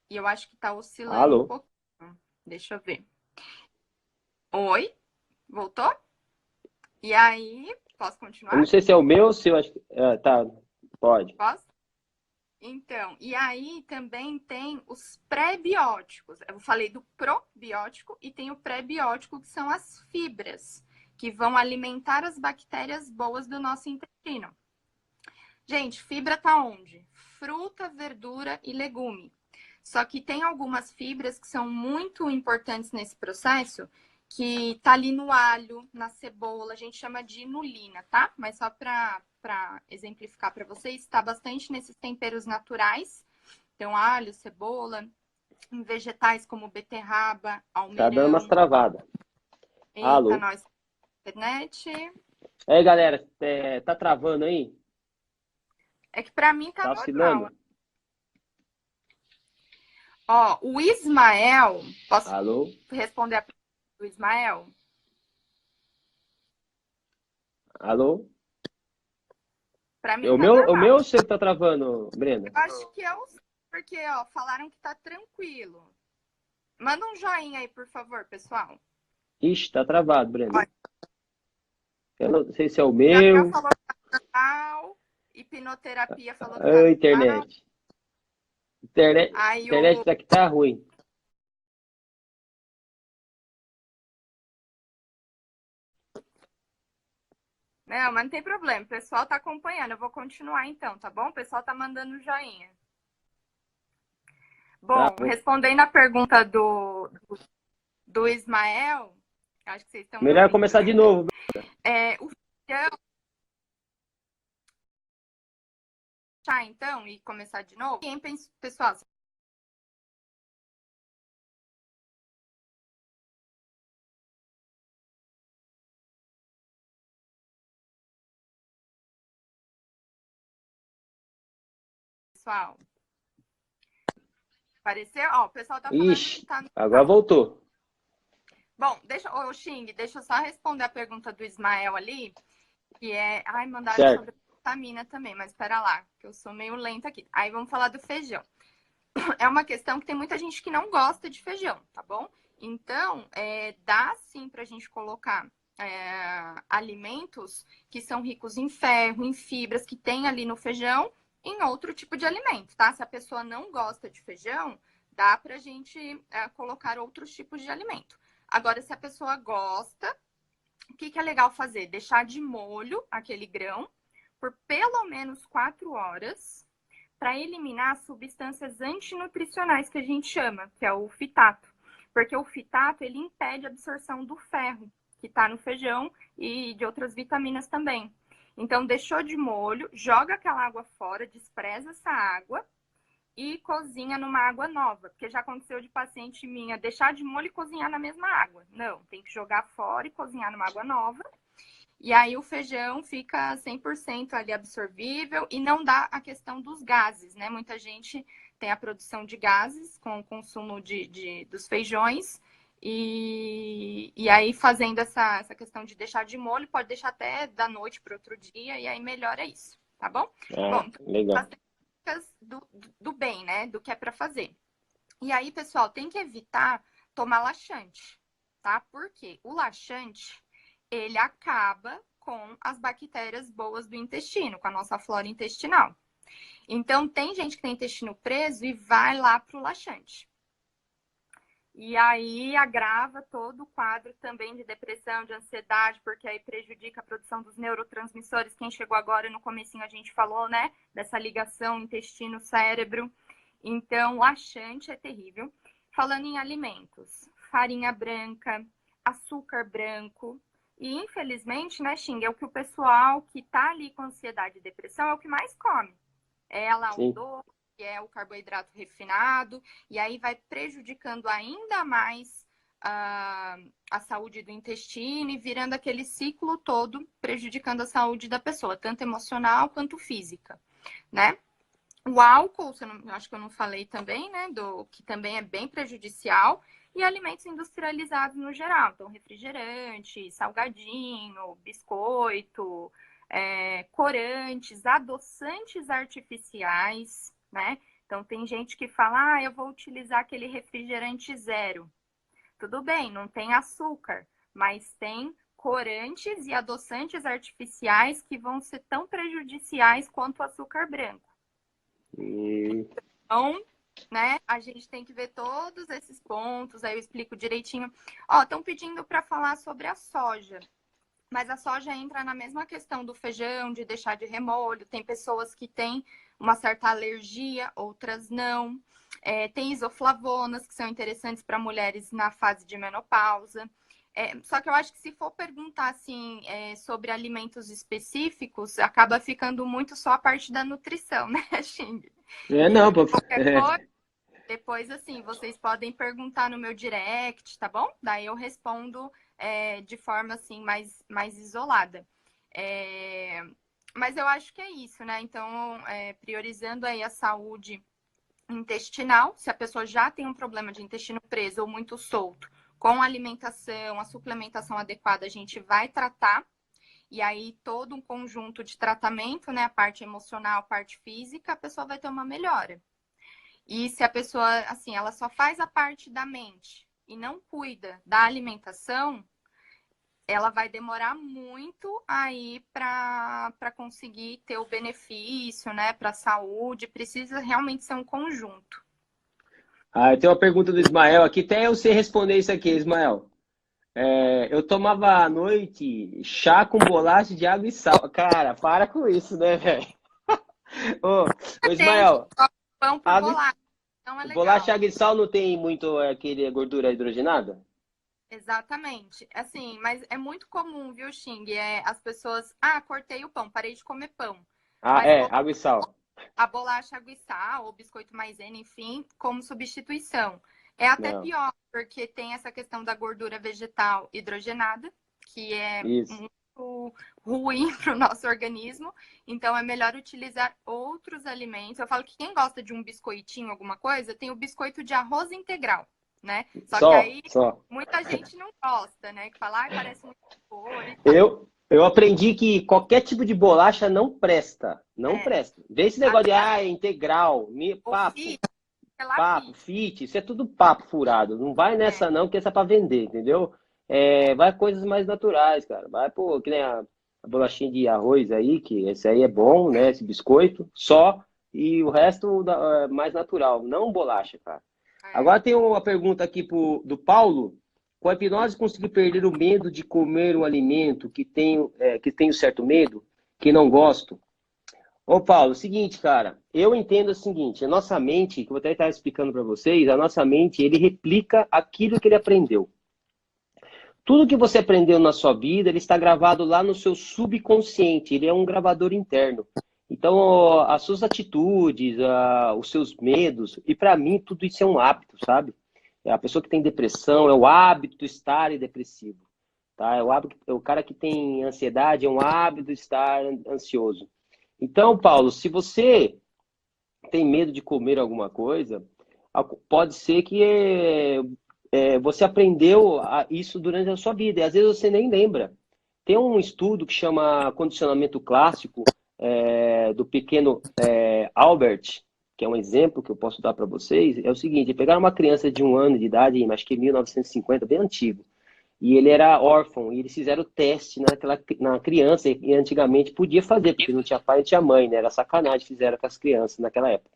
E eu acho que tá oscilando um Alô? pouquinho. Deixa eu ver. Oi? Voltou? E aí, posso Eu continuar? não sei se é o meu ou se eu acho que... tá, pode. Posso? Então, e aí também tem os pré-bióticos. Eu falei do probiótico e tem o pré-biótico, que são as fibras, que vão alimentar as bactérias boas do nosso intestino. Gente, fibra tá onde? Fruta, verdura e legume. Só que tem algumas fibras que são muito importantes nesse processo, que tá ali no alho, na cebola, a gente chama de inulina, tá? Mas só para exemplificar para vocês, está bastante nesses temperos naturais. Então, alho, cebola, em vegetais como beterraba, Tá dando umas almeirão. travadas. Eita, Alô? nós, internet. Aí, galera, tá travando aí? É que para mim tá Tá normal. oscilando? Ó, o Ismael, posso Alô? responder a pergunta do Ismael? Alô? Para É mim o tá meu, o normal. meu ou seu que tá travando, Brenda? Eu acho que é o porque, ó, falaram que tá tranquilo. Manda um joinha aí, por favor, pessoal. Ixi, tá travado, Brenda. Olha, Eu não sei se é o Gabriel meu. falou que tá normal, hipnoterapia falou que tá Ah, normal. internet. Internet, Aí internet o. daqui tá ruim. Não, mas não tem problema, o pessoal tá acompanhando. Eu vou continuar então, tá bom? O pessoal tá mandando joinha. Tá Bom, bom. respondendo a pergunta do Ismael, acho que vocês estão me Melhor ouvindo começar de bem, né? novo. O feijão, tá, então, e começar de novo? Quem, pessoal, pessoal, apareceu? Ó, o pessoal tá falando que Ixi, tá agora normal. voltou. Bom, ô Xing, deixa eu só responder a pergunta do Ismael ali, que é. Ai, mandaram Certo. sobre vitamina também, mas espera lá, que eu sou meio lenta aqui. Aí vamos falar do feijão. É uma questão que tem muita gente que não gosta de feijão, tá bom? Então, dá sim pra gente colocar alimentos que são ricos em ferro, em fibras, que tem ali no feijão, em outro tipo de alimento, tá? Se a pessoa não gosta de feijão, dá pra gente colocar outros tipos de alimento. Agora, se a pessoa gosta, o que é legal fazer? Deixar de molho aquele grão por pelo menos 4 horas para eliminar substâncias antinutricionais que a gente chama, que é o fitato. Porque o fitato, ele impede a absorção do ferro, que está no feijão, e de outras vitaminas também. Então, deixou de molho, joga aquela água fora, despreza essa água e cozinha numa água nova. Porque já aconteceu de paciente minha deixar de molho e cozinhar na mesma água. Não, tem que jogar fora e cozinhar numa água nova. E aí o feijão fica 100% ali absorvível e não dá a questão dos gases, né? Muita gente tem a produção de gases com o consumo dos feijões. E aí, fazendo essa questão de deixar de molho, pode deixar até da noite para outro dia, e aí melhora isso, tá bom? Bom, Ah, então, legal. as técnicas do bem, né? Do que é para fazer. E aí, pessoal, tem que evitar tomar laxante, tá? Porque o laxante, ele acaba com as bactérias boas do intestino, com a nossa flora intestinal. Então, tem gente que tem intestino preso e vai lá pro laxante. E aí agrava todo o quadro também de depressão, de ansiedade, porque aí prejudica a produção dos neurotransmissores. Quem chegou agora no comecinho a gente falou, né? Dessa ligação intestino-cérebro. Então, laxante é terrível. Falando em alimentos, farinha branca, açúcar branco. E infelizmente, né, Xing, é o que o pessoal que tá ali com ansiedade e depressão é o que mais come. É lá o Sim. doce, é o carboidrato refinado, e aí vai prejudicando ainda mais a saúde do intestino e virando aquele ciclo todo, prejudicando a saúde da pessoa, tanto emocional quanto física, né? O álcool, acho que eu não falei também, né? Que também é bem prejudicial. E alimentos industrializados no geral. Então, refrigerante, salgadinho, biscoito, corantes, adoçantes artificiais, né? Então, tem gente que fala, eu vou utilizar aquele refrigerante zero. Tudo bem, não tem açúcar, mas tem corantes e adoçantes artificiais que vão ser tão prejudiciais quanto o açúcar branco. Hum, Então, né, a gente tem que ver todos esses pontos, aí eu explico direitinho. Ó, estão pedindo para falar sobre a soja. Mas a soja entra na mesma questão do feijão, de deixar de remolho. Tem pessoas que têm uma certa alergia, outras não. Tem isoflavonas, que são interessantes para mulheres na fase de menopausa. Só que eu acho que se for perguntar assim, sobre alimentos específicos, acaba ficando muito só a parte da nutrição, né, Xing? Não, E pô. qualquer coisa, depois, assim, vocês podem perguntar no meu direct, tá bom? Daí eu respondo de forma, assim, mais isolada. Mas eu acho que é isso, né? Então, priorizando aí a saúde intestinal, se a pessoa já tem um problema de intestino preso ou muito solto, com a alimentação, a suplementação adequada, a gente vai tratar. E aí, todo um conjunto de tratamento, né? A parte emocional, a parte física, a pessoa vai ter uma melhora. E se a pessoa, assim, ela só faz a parte da mente e não cuida da alimentação, ela vai demorar muito aí para conseguir ter o benefício, né, para a saúde. Precisa realmente ser um conjunto. Eu tenho uma pergunta do Ismael aqui, até eu sei responder isso aqui, Ismael. Eu tomava à noite chá com bolacha de água e sal. Cara, para com isso, né, velho? Ô, Gente, Ismael, pão por água, bolacha não é bolacha, legal. água e sal não tem muito aquele gordura hidrogenada? Exatamente. Assim, mas é muito comum, viu, Xing? As pessoas, cortei o pão, parei de comer pão. Mas Água e sal. a bolacha água e sal, ou biscoito maisena, enfim, como substituição. É até Não, pior, porque tem essa questão da gordura vegetal hidrogenada, que é isso. muito ruim para o nosso organismo. Então, é melhor utilizar outros alimentos. Eu falo que quem gosta de um biscoitinho, alguma coisa, tem o biscoito de arroz integral, né? Só que Só, aí só. muita gente não gosta, né? Que fala, parece muito cor e tal. Eu aprendi que qualquer tipo de bolacha não presta. Não É. presta. Vê esse negócio de, Até é integral, o papo. fit, ela Papo, fit. fit, isso é tudo papo furado. Não vai É. nessa não, que essa é pra vender, entendeu? Vai coisas mais naturais, cara. Vai, pô, que nem a bolachinha de arroz aí, que esse aí é bom, né? Esse biscoito, só. E o resto mais natural. Não bolacha, cara. É. Agora tem uma pergunta aqui do Paulo. Com a hipnose consegui perder o medo de comer um alimento que tenho certo medo, que não gosto. Ô, Paulo, o seguinte, cara, eu entendo o seguinte, a nossa mente, que eu vou até estar explicando para vocês, a nossa mente, ele replica aquilo que ele aprendeu. Tudo que você aprendeu na sua vida, ele está gravado lá no seu subconsciente, ele é um gravador interno. Então, ó, as suas atitudes, os seus medos, e para mim tudo isso é um hábito, sabe? A pessoa que tem depressão é o hábito de estar depressivo, tá? O cara que tem ansiedade é um hábito de estar ansioso. Então, Paulo, se você tem medo de comer alguma coisa, pode ser que você aprendeu isso durante a sua vida, e às vezes você nem lembra. Tem um estudo que chama condicionamento clássico, do pequeno Albert, que é um exemplo que eu posso dar para vocês, é o seguinte, pegaram uma criança de 1 ano de idade, acho que em 1950, bem antigo, e ele era órfão, e eles fizeram teste na criança, e antigamente podia fazer, porque não tinha pai e tinha mãe, né? Era sacanagem, fizeram com as crianças naquela época.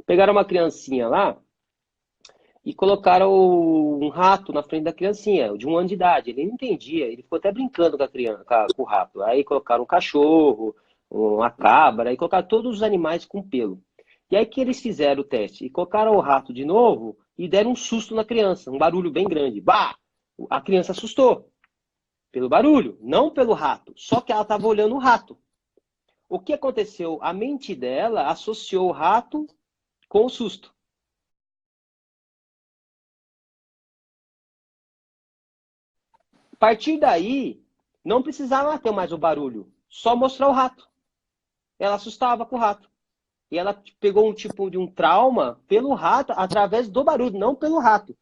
Pegaram uma criancinha lá e colocaram um rato na frente da criancinha, de 1 ano de idade. Ele não entendia, ele ficou até brincando com a criança, com o rato. Aí colocaram um cachorro, uma cabra, e colocaram todos os animais com pelo. E aí que eles fizeram o teste, e colocaram o rato de novo e deram um susto na criança, um barulho bem grande. Bah! A criança assustou pelo barulho, não pelo rato. Só que ela estava olhando o rato. O que aconteceu? A mente dela associou o rato com o susto. A partir daí, não precisava ter mais o barulho, só mostrar o rato. Ela assustava com o rato. E ela pegou um tipo de um trauma pelo rato, através do barulho, não pelo rato.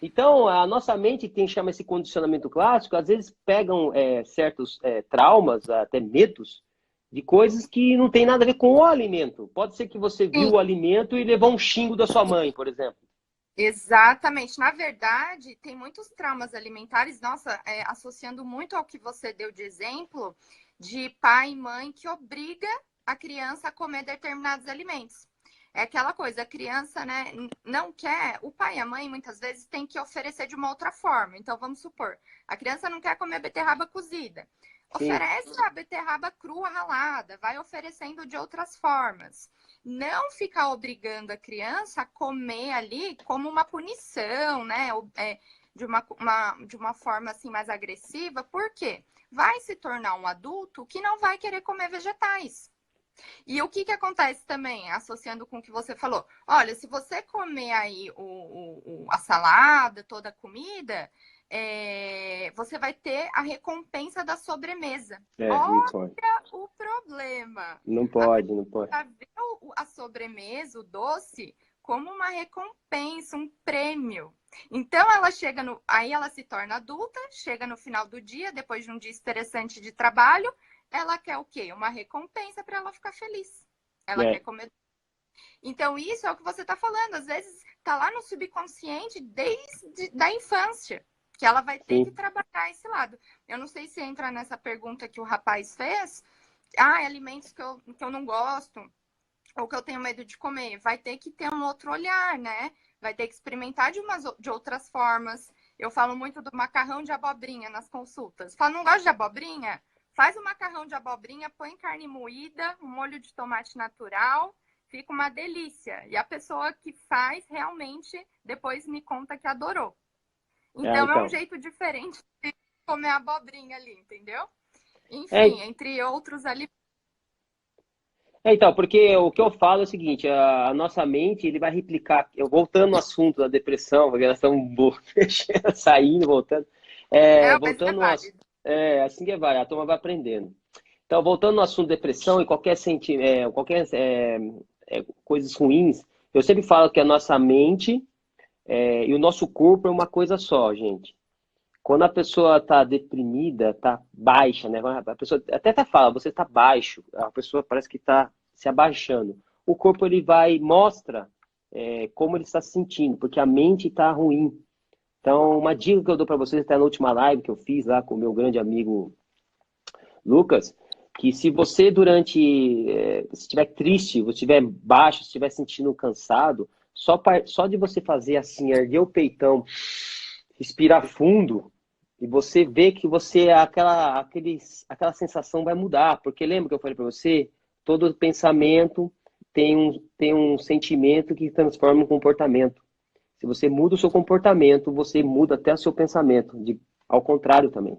Então, a nossa mente, que chama esse condicionamento clássico, às vezes pegam certos traumas, até medos, de coisas que não tem nada a ver com o alimento. Pode ser que você viu Sim, o alimento e levou um xingo da sua mãe, por exemplo. exatamente. Na verdade, tem muitos traumas alimentares, nossa, associando muito ao que você deu de exemplo, de pai e mãe que obriga a criança a comer determinados alimentos. É aquela coisa, a criança, né, não quer, o pai e a mãe muitas vezes tem que oferecer de uma outra forma. Então, vamos supor, a criança não quer comer beterraba cozida. Sim. Oferece a beterraba crua ralada, vai oferecendo de outras formas. Não ficar obrigando a criança a comer ali como uma punição, né? De uma forma assim mais agressiva, por quê? Vai se tornar um adulto que não vai querer comer vegetais. E o que que acontece também, associando com o que você falou? Olha, se você comer aí a salada, toda a comida, você vai ter a recompensa da sobremesa. Não pode. Olha o problema. Não A pode, não pode. pessoa vê a sobremesa, o doce, como uma recompensa, um prêmio. Então ela chega no. Aí ela se torna adulta, chega no final do dia, depois de um dia estressante de trabalho, ela quer o quê? Uma recompensa para ela ficar feliz. Ela quer É, comer. Então, isso é o que você está falando. Às vezes, está lá no subconsciente desde da infância, que ela vai ter que sim. trabalhar esse lado. Eu não sei se entra nessa pergunta que o rapaz fez. Ah, alimentos que eu não gosto, ou que eu tenho medo de comer. Vai ter que ter um outro olhar, né? Vai ter que experimentar de outras formas. Eu falo muito do macarrão de abobrinha nas consultas. Falo, não gosto de abobrinha? Faz o macarrão de abobrinha, põe carne moída, um molho de tomate natural, fica uma delícia. E a pessoa que faz realmente depois me conta que adorou. Então é um Então. jeito diferente de comer abobrinha ali, entendeu? É, Enfim, entre outros alimentos. então, porque o que eu falo é o seguinte, a nossa mente, ele vai replicar, eu voltando no assunto da depressão, porque nós estamos saindo, voltando, É, mas é voltando válido. assim que vai, a turma vai aprendendo. Então, voltando no assunto depressão e qualquer coisas ruins, eu sempre falo que a nossa mente e o nosso corpo é uma coisa só, gente. Quando a pessoa está deprimida, está baixa, né? A pessoa até fala, você está baixo, a pessoa parece que está se abaixando. O corpo ele vai mostra como ele está se sentindo, porque a mente está ruim. Então, uma dica que eu dou para vocês até na última live que eu fiz lá com o meu grande amigo Lucas, que se você se estiver triste, você estiver baixo, se estiver sentindo cansado, só de você fazer assim, erguer o peitão, respirar fundo, e você vê que aquela sensação vai mudar. Porque lembra que eu falei para você? Todo pensamento tem um sentimento que transforma em comportamento. Se você muda o seu comportamento, você muda até o seu pensamento. Ao contrário também.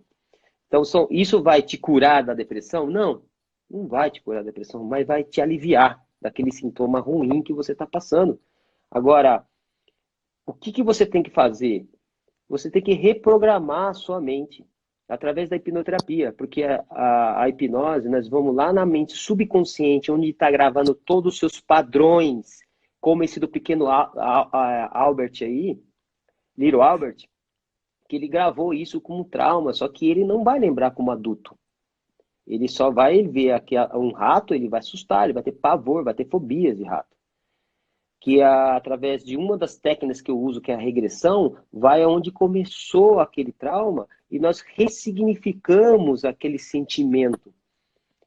Então, isso vai te curar da depressão? Não, não vai te curar da depressão, mas vai te aliviar daquele sintoma ruim que você está passando. Agora, o que você tem que fazer? Você tem que reprogramar a sua mente através da hipnoterapia, porque a hipnose, nós vamos lá na mente subconsciente, onde está gravando todos os seus padrões, como esse do pequeno Albert aí, Little Albert, que ele gravou isso como trauma, só que ele não vai lembrar como adulto. Ele só vai ver aqui um rato, ele vai assustar, ele vai ter pavor, vai ter fobias de rato. Que através de uma das técnicas que eu uso, que é a regressão, vai aonde começou aquele trauma e nós ressignificamos aquele sentimento.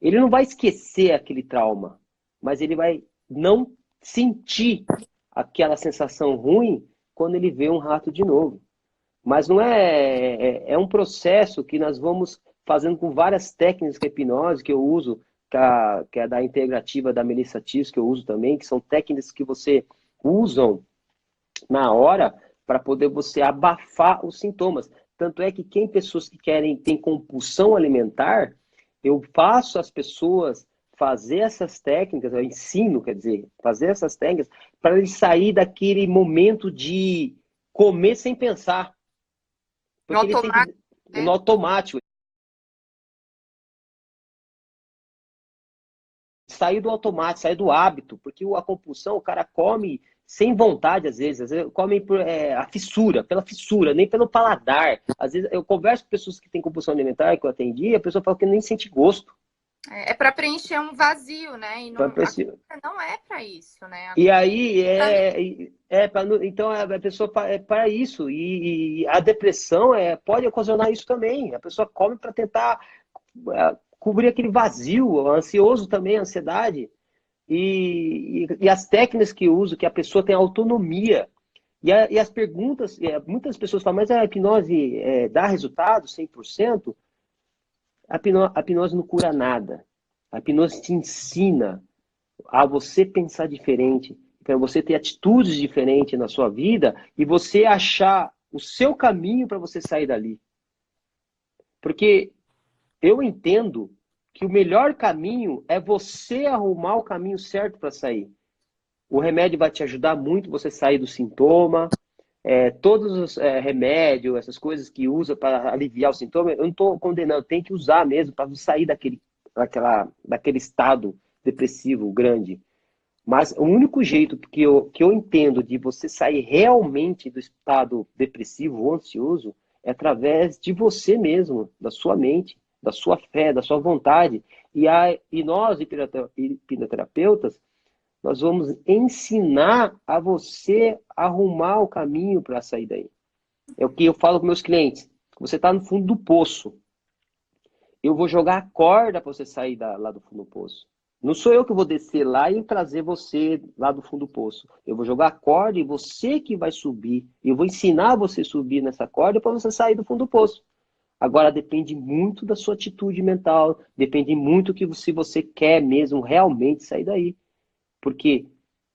Ele não vai esquecer aquele trauma, mas ele vai não sentir aquela sensação ruim quando ele vê um rato de novo. Mas não é um processo que nós vamos fazendo com várias técnicas de hipnose que eu uso, que é da integrativa da Melissa Tios, que eu uso também, que são técnicas que você usam na hora para poder você abafar os sintomas. Tanto é que pessoas que tem compulsão alimentar, eu faço as pessoas fazer essas técnicas, eu ensino, quer dizer, fazer essas técnicas para ele sair daquele momento de comer sem pensar. No Porque ele tem que, automático, no né? automático, sair do automático, sair do hábito, porque a compulsão, o cara come sem vontade, às vezes come por a fissura, pela fissura, nem pelo paladar. Às vezes eu converso com pessoas que têm compulsão alimentar, que eu atendi, a pessoa fala que nem sente gosto. É para preencher um vazio, né? E Então, não, a comida não é para isso, né? A e comida aí, então a pessoa é para isso. E a depressão pode ocasionar isso também. A pessoa come para tentar cobrir aquele vazio, ansioso também, a ansiedade. E as técnicas que eu uso, que a pessoa tem autonomia. E as perguntas, muitas pessoas falam, mas a hipnose dá resultado 100%? A hipnose não cura nada. A hipnose te ensina a você pensar diferente, para você ter atitudes diferentes na sua vida e você achar o seu caminho para você sair dali. Porque eu entendo que o melhor caminho é você arrumar o caminho certo para sair. O remédio vai te ajudar muito você sair do sintoma. Todos os remédios, essas coisas que usa para aliviar o sintoma, eu não estou condenando, tem que usar mesmo para sair daquele estado depressivo grande. Mas o único jeito que eu entendo de você sair realmente do estado depressivo ou ansioso é através de você mesmo, da sua mente, da sua fé, da sua vontade. E nós, hipnoterapeutas, nós vamos ensinar a você arrumar o caminho para sair daí. É o que eu falo com meus clientes. Você está no fundo do poço. Eu vou jogar a corda para você sair lá do fundo do poço. Não sou eu que vou descer lá e trazer você lá do fundo do poço. Eu vou jogar a corda e você que vai subir. Eu vou ensinar você a subir nessa corda para você sair do fundo do poço. Agora depende muito da sua atitude mental, depende muito que se você quer mesmo realmente sair daí. Porque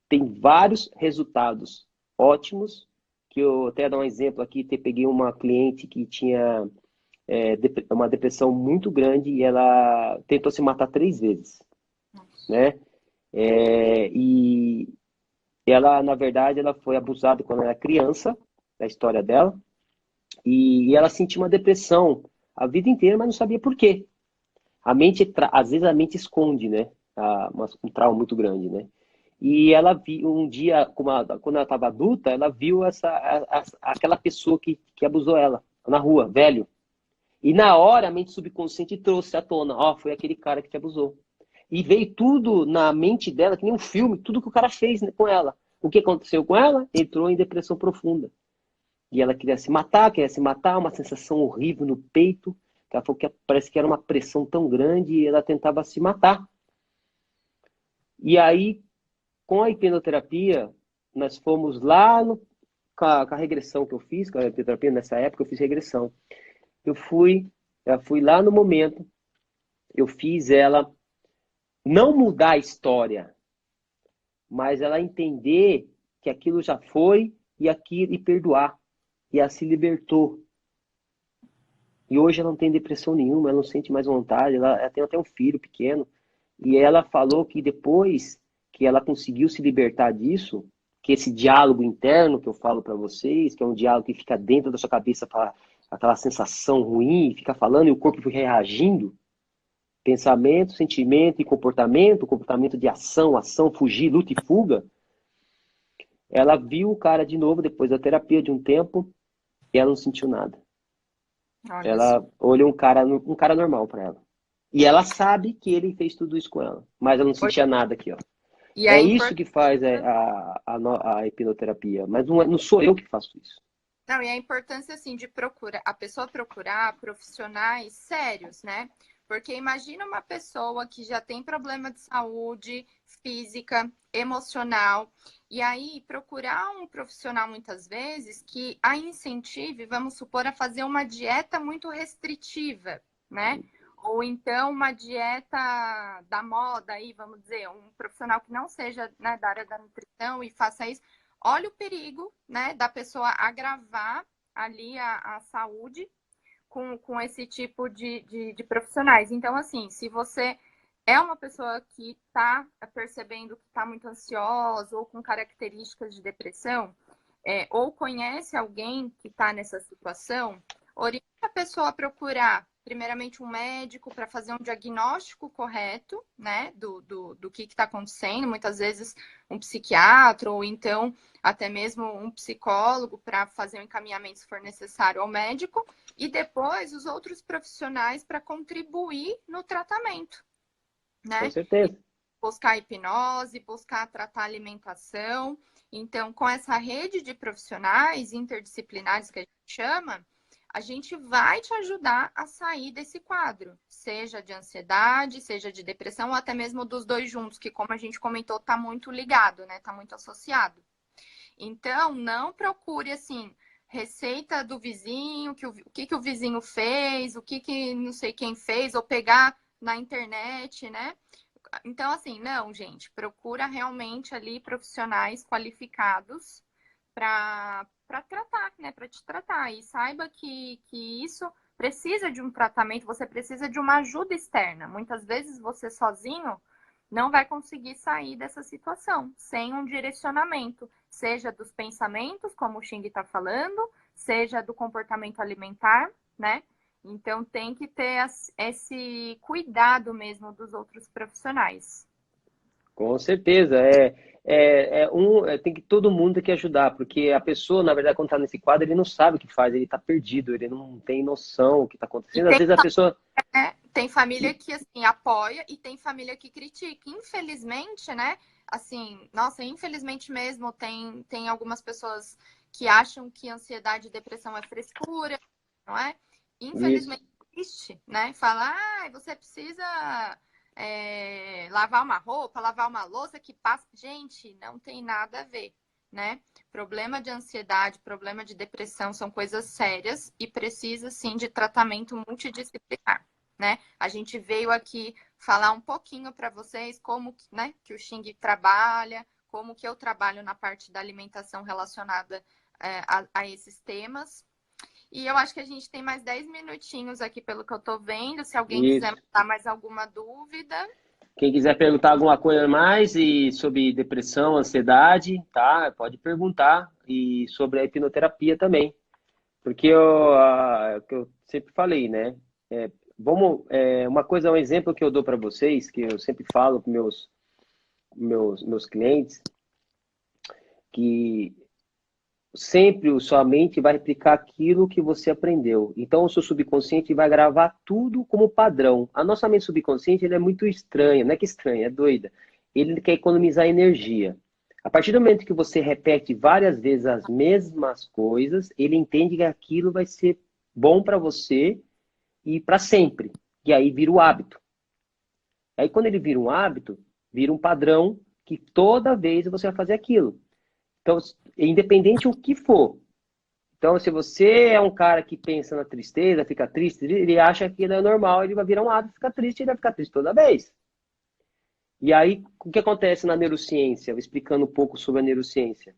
tem vários resultados ótimos, que eu até dar um exemplo aqui, peguei uma cliente que tinha uma depressão muito grande e ela tentou se matar 3 vezes, né? E ela, na verdade, ela foi abusada quando era criança, da história dela, e ela sentiu uma depressão a vida inteira, mas não sabia por quê. Às vezes a mente esconde, né? Um trauma muito grande, né? E ela viu um dia, quando ela estava adulta, ela viu aquela pessoa que abusou ela na rua, velho. E na hora a mente subconsciente trouxe à tona, foi aquele cara que te abusou. E veio tudo na mente dela, que nem um filme, tudo que o cara fez, né, com ela. O que aconteceu com ela? Entrou em depressão profunda. E ela queria se matar, uma sensação horrível no peito. Ela falou que parece que era uma pressão tão grande e ela tentava se matar. E aí, com a hipnoterapia, nós fomos lá com a regressão que eu fiz, com a hipnoterapia nessa época, eu fiz regressão. Eu fui lá no momento, eu fiz ela não mudar a história, mas ela entender que aquilo já foi e perdoar. E ela se libertou. E hoje ela não tem depressão nenhuma, ela não sente mais vontade, ela tem até um filho pequeno. E ela falou que depois que ela conseguiu se libertar disso, que esse diálogo interno que eu falo para vocês, que é um diálogo que fica dentro da sua cabeça para aquela sensação ruim, fica falando e o corpo fica reagindo, pensamento, sentimento e comportamento de ação, fugir, luta e fuga. Ela viu o cara de novo depois da terapia de um tempo e ela não sentiu nada. Olha Ela olhou um cara normal para ela. E ela sabe que ele fez tudo isso com ela, mas ela não sentia nada aqui, ó. E É isso que faz a hipnoterapia, mas não sou eu que faço isso. Não, e a importância, assim, de a pessoa procurar profissionais sérios, né? Porque imagina uma pessoa que já tem problema de saúde física, emocional, e aí procurar um profissional muitas vezes que a incentive, vamos supor, a fazer uma dieta muito restritiva, né? Ou então uma dieta da moda aí, vamos dizer, um profissional que não seja, né, da área da nutrição e faça isso. Olha o perigo, né, da pessoa agravar ali a saúde com esse tipo de profissionais. Então, assim, se você é uma pessoa que está percebendo que está muito ansiosa ou com características de depressão, ou conhece alguém que está nessa situação, orienta a pessoa a procurar, primeiramente, um médico para fazer um diagnóstico correto, né, do que está acontecendo. Muitas vezes, um psiquiatra ou então até mesmo um psicólogo para fazer um encaminhamento, se for necessário, ao médico. E depois, os outros profissionais para contribuir no tratamento, né? Com certeza. Buscar hipnose, buscar tratar alimentação. Então, com essa rede de profissionais interdisciplinares que a gente chama, a gente vai te ajudar a sair desse quadro, seja de ansiedade, seja de depressão, ou até mesmo dos dois juntos, que, como a gente comentou, está muito ligado, né? Está muito associado. Então, não procure, assim, receita do vizinho, o que que o vizinho fez, o que que não sei quem fez, ou pegar na internet, né? Então, assim, não, gente, procura realmente ali profissionais qualificados para tratar, né? Para te tratar. E saiba que isso precisa de um tratamento, você precisa de uma ajuda externa. Muitas vezes você sozinho não vai conseguir sair dessa situação sem um direcionamento, seja dos pensamentos, como o Xing está falando, seja do comportamento alimentar, né? Então tem que ter esse cuidado mesmo dos outros profissionais. Com certeza, tem que todo mundo tem que ajudar, porque a pessoa, na verdade, quando está nesse quadro, ele não sabe o que faz, ele está perdido, ele não tem noção do que está E acontecendo. Às vezes a pessoa. tem família que assim apoia e tem família que critica. Infelizmente, né? Assim, nossa, infelizmente mesmo tem algumas pessoas que acham que ansiedade e depressão é frescura, não é? Isso. Infelizmente existe, né? Fala, você precisa lavar uma roupa, lavar uma louça que passa. Gente, não tem nada a ver, né? Problema de ansiedade, problema de depressão são coisas sérias e precisa sim de tratamento multidisciplinar, né? A gente veio aqui falar um pouquinho para vocês como, né, que o Xing trabalha, como que eu trabalho na parte da alimentação relacionada a esses temas. E eu acho que a gente tem mais 10 minutinhos aqui pelo que eu tô vendo. Se alguém quiser Isso. mandar mais alguma dúvida. Quem quiser perguntar alguma coisa mais e sobre depressão, ansiedade, tá? Pode perguntar. E sobre a hipnoterapia também. Porque que eu sempre falei, né? Uma coisa, um exemplo que eu dou para vocês, que eu sempre falo para meus clientes, que sempre sua mente vai replicar aquilo que você aprendeu. Então, o seu subconsciente vai gravar tudo como padrão. A nossa mente subconsciente ele é muito estranha, não é que estranha, é doida. Ele quer economizar energia. A partir do momento que você repete várias vezes as mesmas coisas, ele entende que aquilo vai ser bom para você e para sempre. E aí vira o hábito. Aí, quando ele vira um hábito, vira um padrão que toda vez você vai fazer aquilo. Então, independente o que for. Então, se você é um cara que pensa na tristeza, fica triste, ele acha que é normal, ele vai virar um hábito, ficar triste, ele vai ficar triste toda vez. E aí, o que acontece na neurociência? Explicando um pouco sobre a neurociência.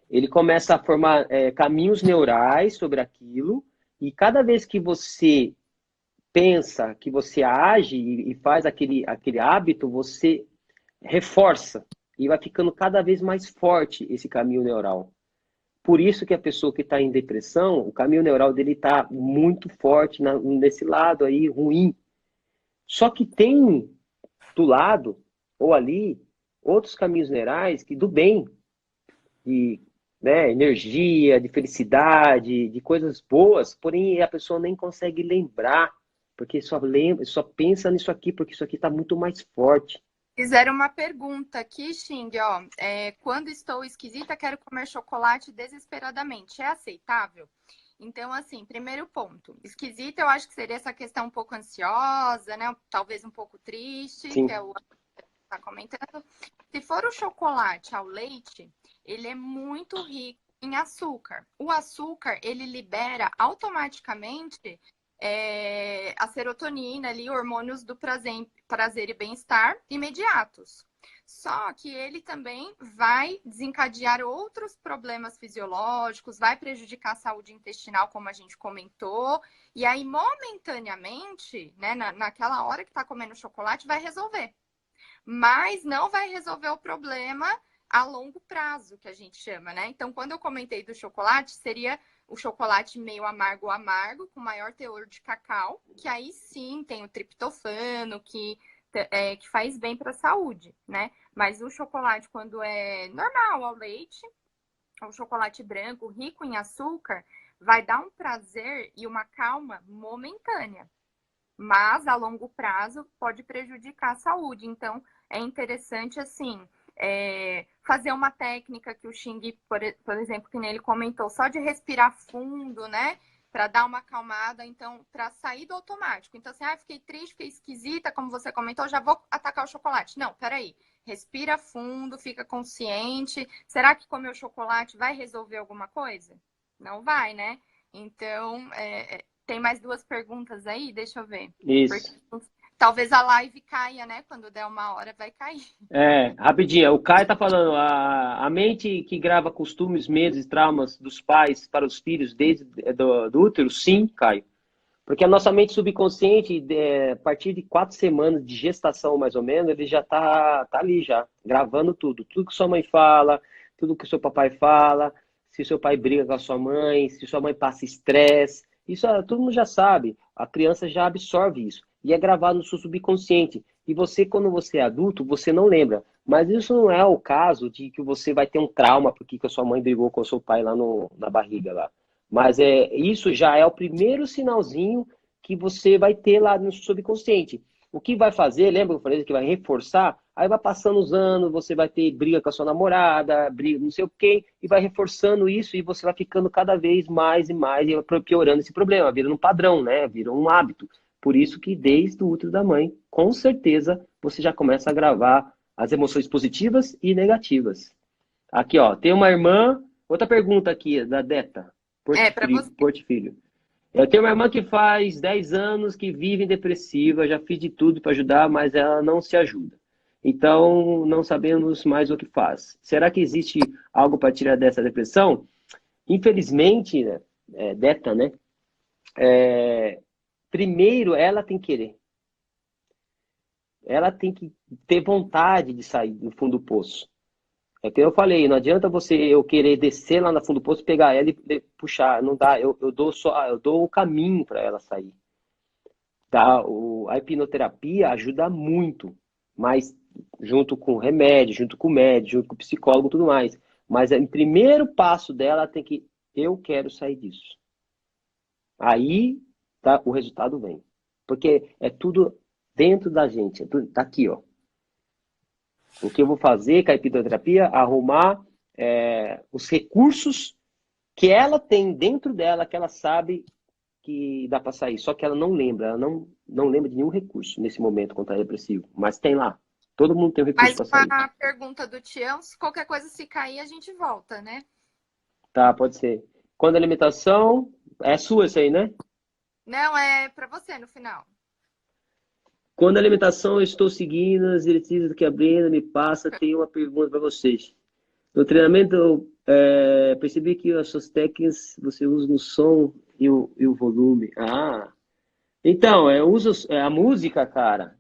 Ele começa a formar caminhos neurais sobre aquilo, e cada vez que você pensa, que você age e faz aquele hábito, você reforça. E vai ficando cada vez mais forte esse caminho neural. Por isso que a pessoa que está em depressão, o caminho neural dele está muito forte nesse lado aí ruim. Só que tem do lado, ou ali, outros caminhos neurais que do bem, de energia, de felicidade, de coisas boas, porém a pessoa nem consegue lembrar, porque só pensa nisso aqui, porque isso aqui está muito mais forte. Fizeram uma pergunta aqui, Xing, ó. Quando estou esquisita, quero comer chocolate desesperadamente. É aceitável? Então, assim, primeiro ponto. Esquisita, eu acho que seria essa questão um pouco ansiosa, né? Talvez um pouco triste, que Sim. é o que está comentando. Se for o chocolate ao leite, ele é muito rico em açúcar. O açúcar, ele libera automaticamente a serotonina ali, hormônios do prazer e bem-estar imediatos. Só que ele também vai desencadear outros problemas fisiológicos, vai prejudicar a saúde intestinal, como a gente comentou, e aí, momentaneamente, né, naquela hora que está comendo chocolate, vai resolver. Mas não vai resolver o problema a longo prazo, que a gente chama, né? Então, quando eu comentei do chocolate, seria o chocolate meio amargo, com maior teor de cacau, que aí sim tem o triptofano, que faz bem para a saúde, né? Mas o chocolate, quando é normal ao leite, o chocolate branco, rico em açúcar, vai dar um prazer e uma calma momentânea. Mas a longo prazo pode prejudicar a saúde. Então, é interessante, assim, fazer uma técnica que o Xing, por exemplo, que nem ele comentou, só de respirar fundo, né? Para dar uma acalmada, então, para sair do automático. Então, assim, fiquei triste, fiquei esquisita, como você comentou, já vou atacar o chocolate. Não, peraí. Respira fundo, fica consciente. Será que comer o chocolate vai resolver alguma coisa? Não vai, né? Então, tem mais duas perguntas aí? Deixa eu ver. Isso. Porque talvez a live caia, né? Quando der 1 hora, vai cair. Rapidinho, o Caio tá falando, a mente que grava costumes, medos e traumas dos pais para os filhos desde do útero, sim, Caio. Porque a nossa mente subconsciente, a partir de 4 semanas de gestação, mais ou menos, ele já tá ali já, gravando tudo. Tudo que sua mãe fala, tudo que seu papai fala, se seu pai briga com a sua mãe, se sua mãe passa estresse, isso todo mundo já sabe. A criança já absorve isso. E é gravado no seu subconsciente. E você, quando você é adulto, você não lembra. Mas isso não é o caso de que você vai ter um trauma porque que a sua mãe brigou com o seu pai lá na barriga lá. Mas isso já é o primeiro sinalzinho que você vai ter lá no subconsciente. O que vai fazer, lembra que eu falei que vai reforçar? Aí vai passando os anos, você vai ter briga com a sua namorada, briga não sei o quê, e vai reforçando isso e você vai ficando cada vez mais e mais e vai piorando esse problema, vira um padrão, né? Vira um hábito. Por isso que desde o útero da mãe, com certeza, você já começa a gravar as emoções positivas e negativas. Aqui, ó, tem uma irmã, outra pergunta aqui, da Deta. Para você. Porto Filho. Eu tenho uma irmã que faz 10 anos que vive depressiva, já fiz de tudo para ajudar, mas ela não se ajuda. Então, não sabemos mais o que faz. Será que existe algo para tirar dessa depressão? Infelizmente, né, Deta, né? Primeiro, ela tem que querer. Ela tem que ter vontade de sair do fundo do poço. É que eu falei, não adianta eu querer descer lá no fundo do poço, pegar ela e puxar, não dá. Eu dou o caminho para ela sair. Tá? A hipnoterapia ajuda muito, mas junto com o remédio, junto com o médico, junto com o psicólogo, e tudo mais. Mas o primeiro passo dela tem que eu quero sair disso. Aí tá, o resultado vem, porque é tudo dentro da gente, tá aqui, ó. O que eu vou fazer com a hipnoterapia? Arrumar os recursos que ela tem dentro dela, que ela sabe que dá para sair. Só que ela não lembra, ela não lembra de nenhum recurso nesse momento quando está depressivo. Mas tem lá. Todo mundo tem um recurso para sair. Mas uma pergunta do Tião, se qualquer coisa se cair, a gente volta, né? Tá, pode ser. Quando a alimentação... É sua isso aí, né? Não, é para você no final. Quando a alimentação eu estou seguindo as diretrizes que a Brenda me passa, tenho uma pergunta para vocês. No treinamento, eu percebi que as suas técnicas você usa no som e o volume. Ah, então, eu uso a música, cara.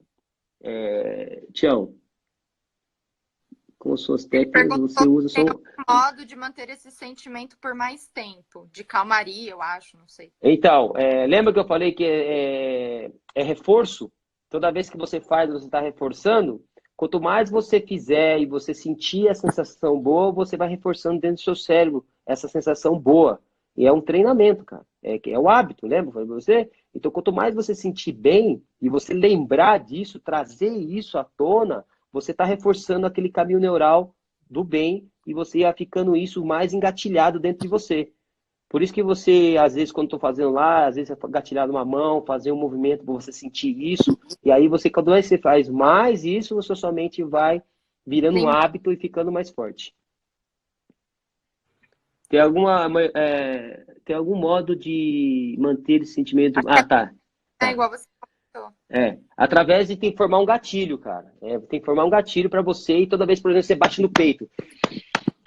Tião, com suas técnicas você Perguntou usa se tem som. algum modo de manter esse sentimento por mais tempo, de calmaria, eu acho, não sei. Então, lembra que eu falei que é reforço? Toda vez que você faz, você está reforçando. Quanto mais você fizer e você sentir a sensação boa, você vai reforçando dentro do seu cérebro essa sensação boa. E é um treinamento, cara. É o hábito, lembra? Falei pra você? Então, quanto mais você sentir bem e você lembrar disso, trazer isso à tona, você está reforçando aquele caminho neural do bem e você ia ficando isso mais engatilhado dentro de você. Por isso que você, às vezes, quando estou fazendo lá, às vezes é gatilhar numa mão, fazer um movimento para você sentir isso, e aí você, quando você faz mais isso, você sua mente vai virando um hábito e ficando mais forte. Tem tem algum modo de manter esse sentimento? Ah, tá. É igual você comentou. Através de tem que formar um gatilho, cara. Tem que formar um gatilho para você e toda vez, por exemplo, você bate no peito.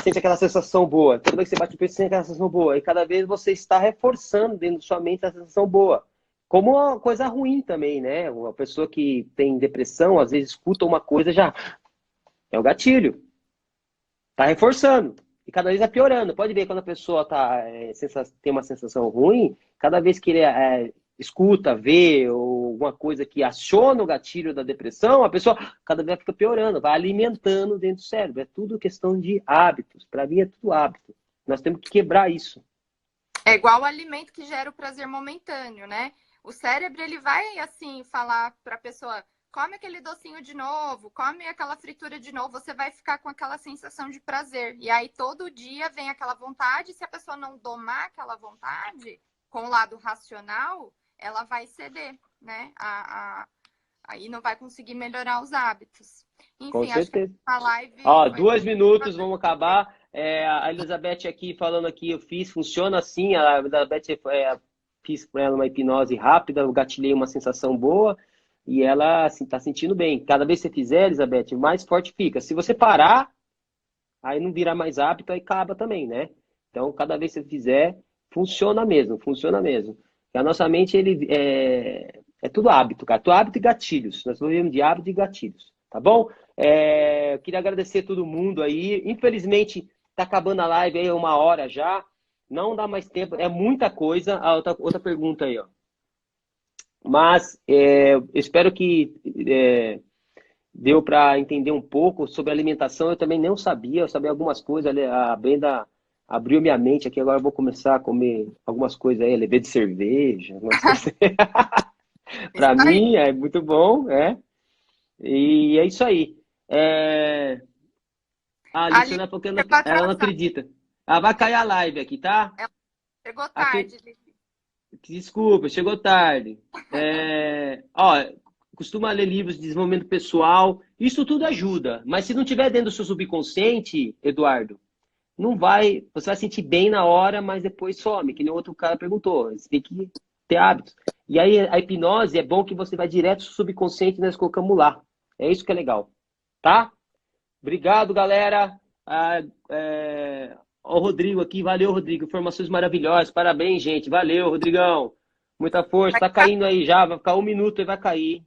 Sente aquela sensação boa. Toda vez que você bate o peito, sente aquela sensação boa. E cada vez você está reforçando dentro de sua mente a sensação boa. Como uma coisa ruim também, né? Uma pessoa que tem depressão, às vezes escuta uma coisa já... É o gatilho. Tá reforçando. E cada vez vai piorando. Pode ver quando a pessoa tem uma sensação ruim, cada vez que ele escuta, vê, ou alguma coisa que aciona o gatilho da depressão, a pessoa cada vez fica piorando, vai alimentando dentro do cérebro. É tudo questão de hábitos. Para mim é tudo hábito. Nós temos que quebrar isso. É igual o alimento que gera o prazer momentâneo, né? O cérebro, ele vai, assim, falar para a pessoa, come aquele docinho de novo, come aquela fritura de novo, você vai ficar com aquela sensação de prazer. E aí, todo dia vem aquela vontade, se a pessoa não domar aquela vontade, com o lado racional, ela vai ceder, né? Aí não vai conseguir melhorar os hábitos. Com Enfim, acho que certeza. a live... Ó, 2 minutos, vamos acabar. A Elizabeth aqui falando aqui, eu fiz, funciona assim. A Elizabeth, fiz para ela uma hipnose rápida, eu gatilhei uma sensação boa e ela assim, tá sentindo bem. Cada vez que você fizer, Elizabeth, mais forte fica. Se você parar, aí não vira mais hábito, aí acaba também, né? Então, cada vez que você fizer, funciona mesmo, funciona mesmo. Porque a nossa mente, é tudo hábito, cara. Tudo hábito e gatilhos. Nós vivemos de hábito e gatilhos, tá bom? Eu queria agradecer a todo mundo aí. Infelizmente, tá acabando a live aí, 1 hora já. Não dá mais tempo, é muita coisa. Outra pergunta aí, ó. Mas eu espero que deu para entender um pouco sobre alimentação. Eu também não sabia, eu sabia algumas coisas. A Brenda abriu minha mente aqui. Agora eu vou começar a comer algumas coisas aí, levei de cerveja, algumas coisas. Isso Para aí. mim é muito bom, é. E é isso aí. A A Alice Lili ela falou que chegou ela não atrasada. acredita. Ela vai cair a live aqui, tá? Ela chegou Aqui, tarde, Lili. desculpa, chegou tarde. Ó, costuma ler livros de desenvolvimento pessoal. Isso tudo ajuda. Mas se não tiver dentro do seu subconsciente, Eduardo, não vai. Você vai sentir bem na hora, mas depois some, que nem o outro cara perguntou. Você tem que ter hábitos. E aí a hipnose é bom que você vai direto pro subconsciente e nós colocamos lá. É isso que é legal. Tá? Obrigado, galera. Ó, o Rodrigo aqui. Valeu, Rodrigo. Informações maravilhosas. Parabéns, gente. Valeu, Rodrigão. Muita força. Vai Tá ficar caindo aí já. Vai ficar 1 minuto e vai cair.